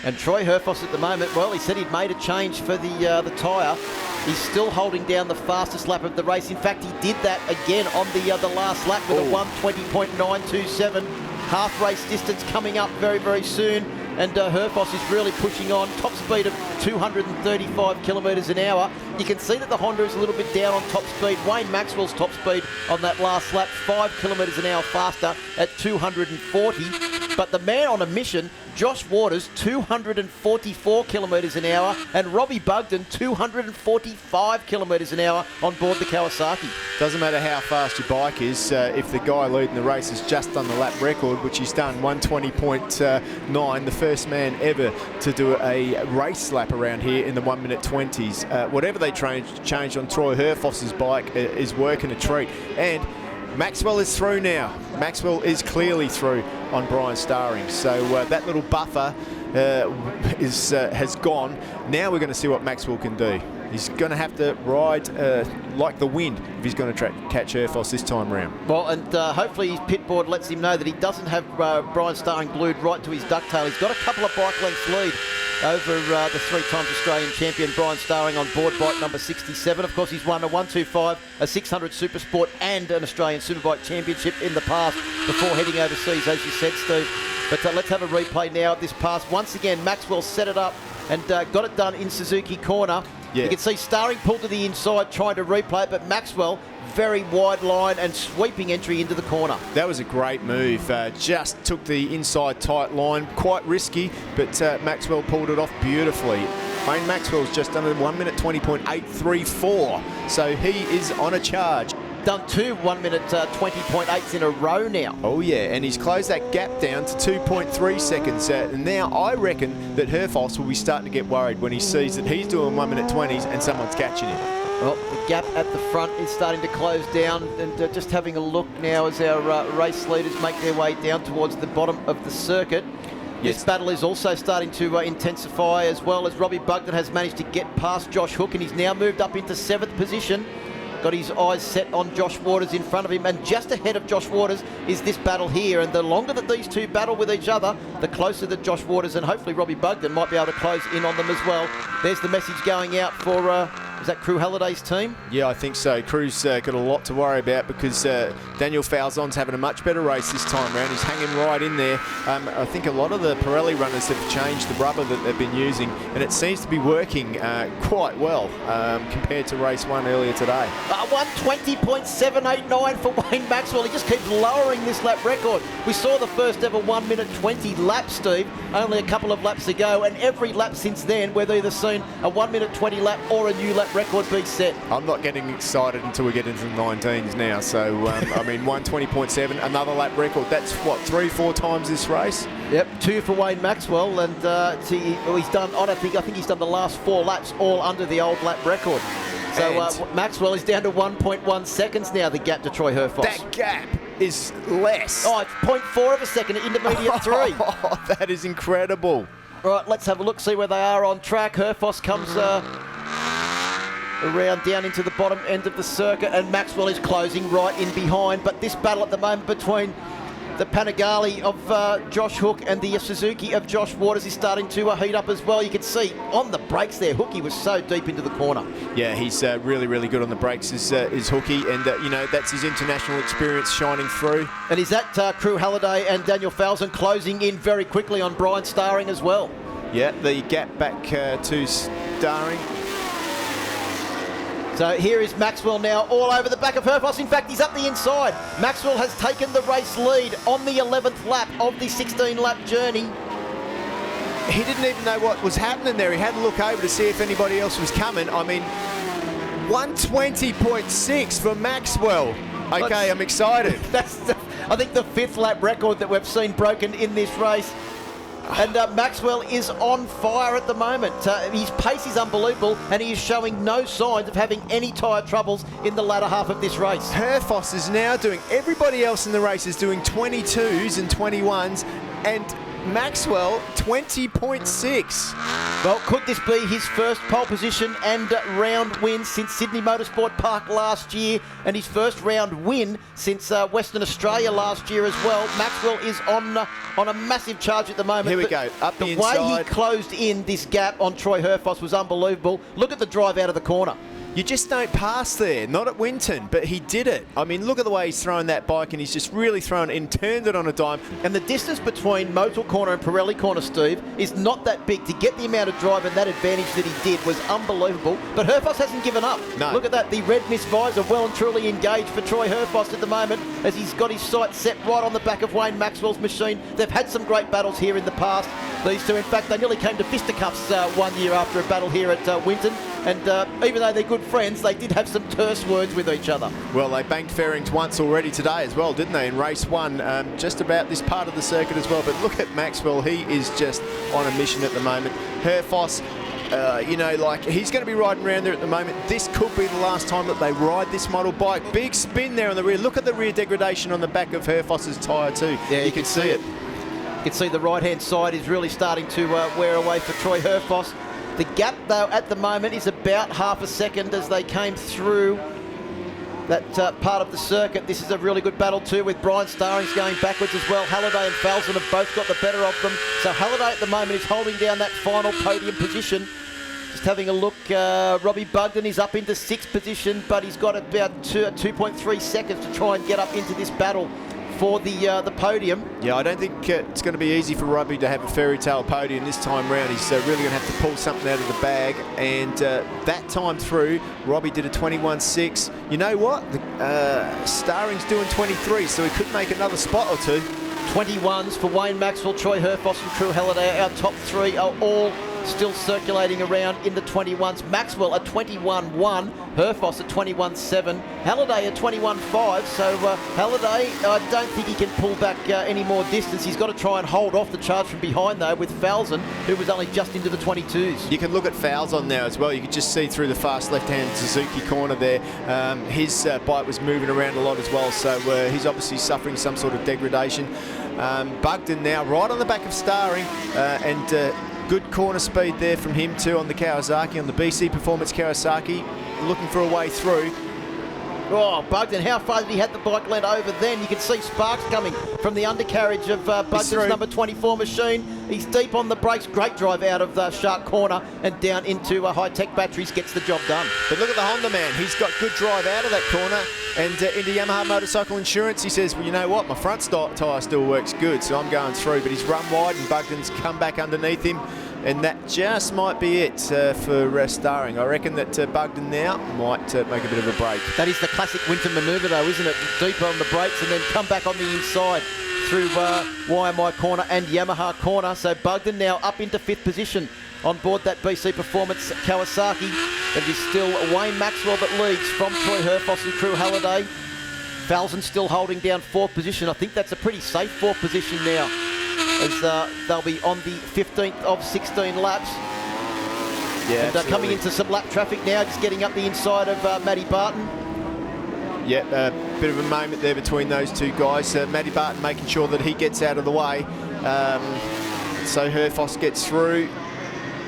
And Troy Herfoss at the moment, well, he said he'd made a change for the tyre. He's still holding down the fastest lap of the race. In fact, he did that again on the last lap with a 1:20.927. Half race distance coming up very, very soon. And Herfoss is really pushing on. Top speed of 235 kilometres an hour. You can see that the Honda is a little bit down on top speed. Wayne Maxwell's top speed on that last lap, 5 kilometres an hour faster at 240. But the man on a mission, Josh Waters, 244 kilometres an hour, and Robbie Bugden, 245 kilometres an hour on board the Kawasaki. Doesn't matter how fast your bike is, if the guy leading the race has just done the lap record, which he's done, 1:20.9, the first man ever to do a race lap around here in the 1:20s. Whatever they changed on Troy Herfoss's bike is working a treat. And Maxwell is through now. Maxwell is clearly through on Brian Starring. So that little buffer has gone. Now we're going to see what Maxwell can do. He's going to have to ride like the wind if he's going to catch Herfoss this time round. Well, and hopefully his pit board lets him know that he doesn't have Brian Starring glued right to his ducktail. He's got a couple of bike lengths lead over the 3-time Australian champion Brian Starring on board bike number 67. Of course, he's won a 125, a 600 Super Sport and an Australian Superbike Championship in the past before heading overseas, as you said, Steve. But let's have a replay now of this pass. Once again, Maxwell set it up and got it done in Suzuki corner. Yeah. You can see Starring pulled to the inside trying to replay it, but Maxwell, very wide line and sweeping entry into the corner. That was a great move. Just took the inside tight line, quite risky, but Maxwell pulled it off beautifully. Wayne Maxwell's just done a 1:20.834, so he is on a charge. Done 2 1:20.8s in a row now. Oh yeah, and he's closed that gap down to 2.3 seconds. And now I reckon that Herfoss will be starting to get worried when he sees that he's doing 1:20s and someone's catching him. Well, the gap at the front is starting to close down, and just having a look now as our race leaders make their way down towards the bottom of the circuit. Yes. This battle is also starting to intensify, as well as Robbie Bugden has managed to get past Josh Hook, and he's now moved up into 7th position. Got his eyes set on Josh Waters in front of him, and just ahead of Josh Waters is this battle here. And the longer that these two battle with each other, the closer that Josh Waters and hopefully Robbie Bugden might be able to close in on them as well. There's the message going out for Is that Crew Halliday's team? Yeah, I think so. Crew's got a lot to worry about because Daniel Falzon's having a much better race this time round. He's hanging right in there. I think a lot of the Pirelli runners have changed the rubber that they've been using, and it seems to be working quite well compared to race 1 earlier today. 1:20.789 for Wayne Maxwell. He just keeps lowering this lap record. We saw the first ever 1 minute 20 lap, Steve, only a couple of laps ago, and every lap since then we've either seen a 1 minute 20 lap or a new lap record be set. I'm not getting excited until we get into the 19s now, so I mean 1:20.7, another lap record. That's what, 3-4 times this race? Yep, 2 for Wayne Maxwell, and he's done, I think he's done the last 4 laps all under the old lap record. So Maxwell is down to 1.1 seconds now, the gap to Troy Herfoss. That gap is less. Oh, it's 0.4 of a second at intermediate 3. Oh, that is incredible. Right, let's have a look, see where they are on track. Herfoss comes around down into the bottom end of the circuit, and Maxwell is closing right in behind. But this battle at the moment between the Panigale of Josh Hook and the Suzuki of Josh Waters is starting to heat up as well. You can see on the brakes there, Hookie was so deep into the corner. Yeah, he's really, really good on the brakes, is Hookie, and that's his international experience shining through. And is that Crew Halliday and Daniel Falzon closing in very quickly on Brian Starring as well? Yeah, the gap back to Starring. So here is Maxwell now all over the back of Herfoss. In fact, he's up the inside. Maxwell has taken the race lead on the 11th lap of the 16-lap journey. He didn't even know what was happening there. He had to look over to see if anybody else was coming. I mean, 1:20.6 for Maxwell. Okay, I'm excited. That's, I think, the 5th lap record that we've seen broken in this race. And Maxwell is on fire at the moment. His pace is unbelievable, and he is showing no signs of having any tyre troubles in the latter half of this race. Herfoss is now doing, everybody else in the race is doing 22s and 21s, and Maxwell 20.6. Well, could this be his first pole position and round win since Sydney Motorsport Park last year, and his first round win since Western Australia last year as well? Maxwell is on a massive charge at the moment. Here we go, up the inside. The way he inside. closed in this gap on Troy Herfoss was unbelievable. Look at the drive out of the corner. You just don't pass there, not at Winton, but he did it. I mean, look at the way he's throwing that bike, and he's just really thrown it in, turned it on a dime. And the distance between Motul Corner and Pirelli Corner, Steve, is not that big. To get the amount of drive and that advantage that he did was unbelievable. But Herfoss hasn't given up. No. Look at that, the red mist visor well and truly engaged for Troy Herfoss at the moment, as he's got his sights set right on the back of Wayne Maxwell's machine. They've had some great battles here in the past, these two. In fact, they nearly came to fisticuffs 1 year after a battle here at Winton. And even though they're good friends, they did have some terse words with each other. Well, they banked fairings once already today as well, didn't they, in race 1, just about this part of the circuit as well. But look at Maxwell, he is just on a mission at the moment. Herfoss, he's going to be riding around there at the moment. This could be the last time that they ride this model bike. Big spin there on the rear. Look at the rear degradation on the back of Herfoss's tyre too. Yeah, you can see it. You can see the right-hand side is really starting to wear away for Troy Herfoss. The gap, though, at the moment is about half a second as they came through that part of the circuit. This is a really good battle, too, with Brian Starrings going backwards as well. Halliday and Falzon have both got the better of them. So Halliday at the moment is holding down that final podium position. Just having a look, Robbie Bugden is up into 6th position, but he's got about 2.3 seconds to try and get up into this battle for the podium. Yeah, I don't think it's going to be easy for Robbie to have a fairy tale podium this time round. He's really going to have to pull something out of the bag, and that time through, Robbie did a 21.6. You know what? Starring's doing 23, so he could make another spot or two. 21s for Wayne Maxwell, Troy Herfoss and Crew Halliday. Our top 3 are all still circulating around in the 21s. Maxwell at 21.1, Herfoss at 21.7, Halliday at 21.5. So Halliday, I don't think he can pull back any more distance. He's got to try and hold off the charge from behind, though, with Falzon, who was only just into the 22s. You can look at Falzon now as well. You can just see through the fast left-hand Suzuki corner there. His bike was moving around a lot as well, so he's obviously suffering some sort of degradation. Bugden now right on the back of Starring, and good corner speed there from him too on the Kawasaki, on the BC Performance Kawasaki, looking for a way through. Oh, Bugden, how far did he have the bike land over then? You can see sparks coming from the undercarriage of Bugden's number 24 machine. He's deep on the brakes. Great drive out of Shark Corner and down into High-Tech Batteries. Gets the job done. But look at the Honda man. He's got good drive out of that corner and into Yamaha Motorcycle Insurance. He says, well, you know what? My front tyre still works good, so I'm going through. But he's run wide and Bugden's come back underneath him. And that just might be it for Starring. I reckon that Bugden now might make a bit of a break. That is the classic Winton manoeuvre though, isn't it? Deep on the brakes and then come back on the inside through YMI corner and Yamaha corner. So Bugden now up into 5th position on board that BC Performance Kawasaki. It is still Wayne Maxwell that leads from Troy Herfoss and Crew Halliday. Falzon still holding down 4th position. I think that's a pretty safe 4th position now, as they'll be on the 15th of 16 laps. Yeah, and coming into some lap traffic now, just getting up the inside of Matty Barton. Yeah, a bit of a moment there between those two guys. Matty Barton making sure that he gets out of the way. So Herfoss gets through.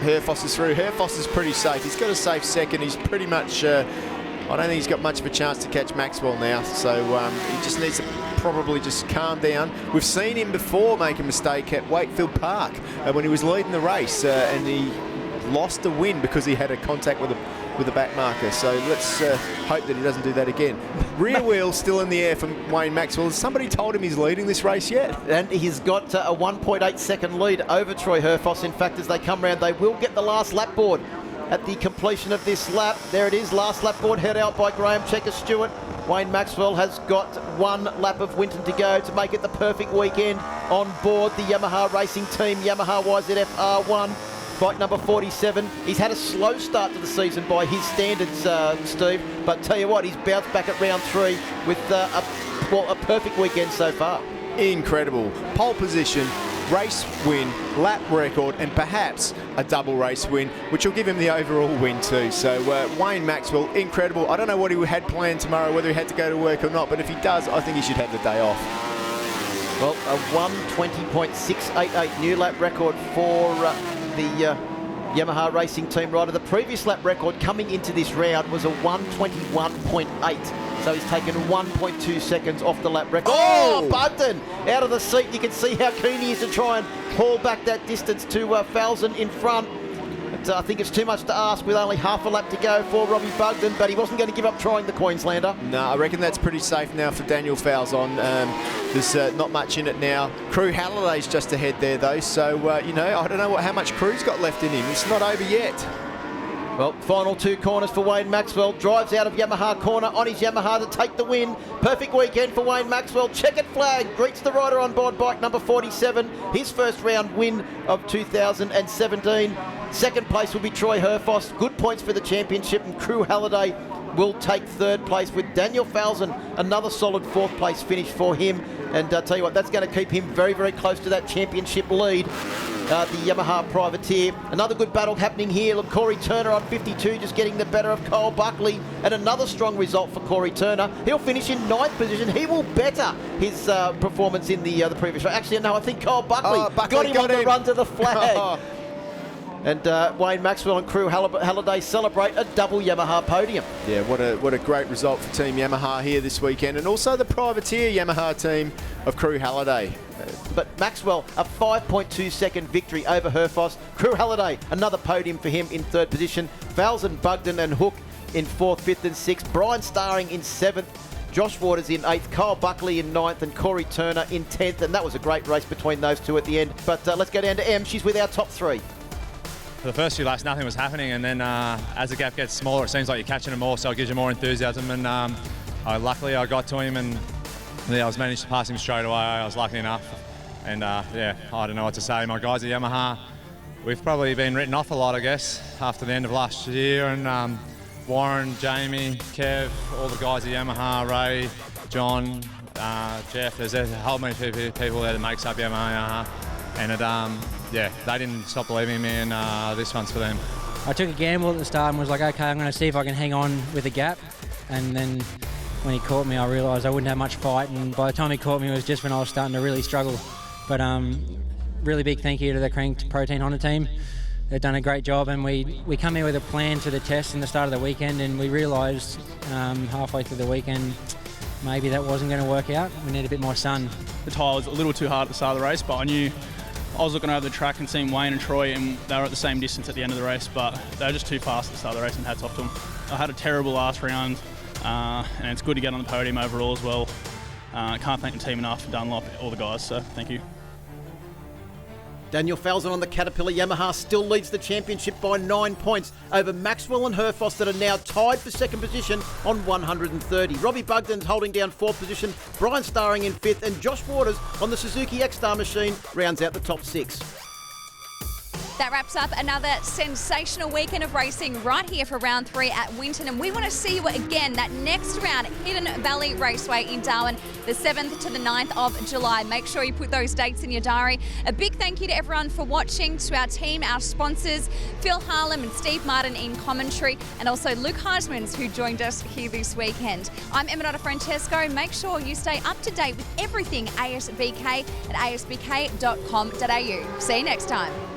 Herfoss is through. Herfoss is pretty safe. He's got a safe second. He's pretty much... I don't think he's got much of a chance to catch Maxwell now. So he just needs to probably just calm down. We've seen him before make a mistake at Wakefield Park when he was leading the race and he lost a win because he had a contact with a back marker. So let's hope that he doesn't do that again. Rear wheel still in the air from Wayne Maxwell. Has somebody told him he's leading this race yet? And he's got a 1.8 second lead over Troy Herfoss. In fact, as they come round, they will get the last lap board at the completion of this lap. There it is, last lap board head out by Graham Checker-Stewart. Wayne Maxwell has got 1 lap of Winton to go to make it the perfect weekend on board the Yamaha Racing Team Yamaha YZF R1. Bike number 47. He's had a slow start to the season by his standards, Steve, but tell you what, he's bounced back at round 3 with a perfect weekend so far. Incredible. Pole position, race win, lap record, and perhaps a double race win, which will give him the overall win too. So Wayne Maxwell, incredible. I don't know what he had planned tomorrow, whether he had to go to work or not, but if he does, I think he should have the day off. Well, a 1:20.688 new lap record for the Yamaha Racing Team rider. The previous lap record coming into this round was a 1:21.8. So he's taken 1.2 seconds off the lap record. Oh, Bugden out of the seat. You can see how keen he is to try and haul back that distance to Falzon in front. But I think it's too much to ask with only half a lap to go for Robbie Bugden, but he wasn't going to give up trying the Queenslander. No, I reckon that's pretty safe now for Daniel Falzon. There's not much in it now. Crew Halliday's just ahead there though, so you know, I don't know how much Crew's got left in him. It's not over yet. Well, final 2 corners for Wayne Maxwell. Drives out of Yamaha corner on his Yamaha to take the win. Perfect weekend for Wayne Maxwell. Checkered flag greets the rider on board bike number 47. His first round win of 2017. Second place will be Troy Herfoss. Good points for the championship, and Crew Halliday will take 3rd place with Daniel Falzon. Another solid 4th place finish for him. And tell you what, that's going to keep him very, very close to that championship lead. The Yamaha Privateer. Another good battle happening here. Look, Corey Turner on 52 just getting the better of Cole Buckley, and another strong result for Corey Turner. He'll finish in 9th position. He will better his performance in the previous race. Actually, no, I think Cole Buckley, got him on the run to the flag. And Wayne Maxwell and Crew Halliday celebrate a double Yamaha podium. Yeah, what a great result for Team Yamaha here this weekend, and also the Privateer Yamaha team of Crew Halliday. But Maxwell, a 5.2 second victory over Herfoss. Crew Halliday, another podium for him in 3rd position. Falzon, Bugden and Hook in 4th, 5th and 6th. Brian Starring in 7th. Josh Waters in 8th, Kyle Buckley in 9th and Corey Turner in 10th. And that was a great race between those two at the end. But let's go down to Em. She's with our top 3. For the first few laps, nothing was happening, and then as the gap gets smaller, it seems like you're catching them more, so it gives you more enthusiasm. And luckily, I got to him, and I was managed to pass him straight away. I was lucky enough, and yeah, I don't know what to say. My guys at Yamaha, we've probably been written off a lot, I guess, after the end of last year. And Warren, Jamie, Kev, all the guys at Yamaha, Ray, John, Jeff. There's a whole many people there that makes up Yamaha. And yeah, they didn't stop believing in me, and this one's for them. I took a gamble at the start and was like, okay, I'm going to see if I can hang on with a gap. And then when he caught me, I realised I wouldn't have much fight. And by the time he caught me, it was just when I was starting to really struggle. But really big thank you to the Crank Protein Honda team. they've done a great job, and we come here with a plan to the test in the start of the weekend, and we realised halfway through the weekend maybe that wasn't going to work out. We need a bit more sun. The tyre was a little too hard at the start of the race, but I knew I was looking over the track and seeing Wayne and Troy, and they were at the same distance at the end of the race, but they were just too fast at the start of the race, and hats off to them. I had a terrible last round, and it's good to get on the podium overall as well. Can't thank the team enough, Dunlop, all the guys, so thank you. Daniel Falzon on the Caterpillar Yamaha still leads the championship by 9 points over Maxwell and Herfoss, that are now tied for second position on 130. Robbie Bugden's holding down fourth position, Brian Starring in fifth, and Josh Waters on the Suzuki X-Star machine rounds out the top 6. That wraps up another sensational weekend of racing right here for round 3 at Winton, and we want to see you again that next round, Hidden Valley Raceway in Darwin, the 7th to the 9th of July. Make sure you put those dates in your diary. A big thank you to everyone for watching, to our team, our sponsors, Phil Harlem and Steve Martin in commentary, and also Luke Heismans, who joined us here this weekend. I'm Emma Francesco. Make sure you stay up to date with everything ASBK at asbk.com.au. See you next time.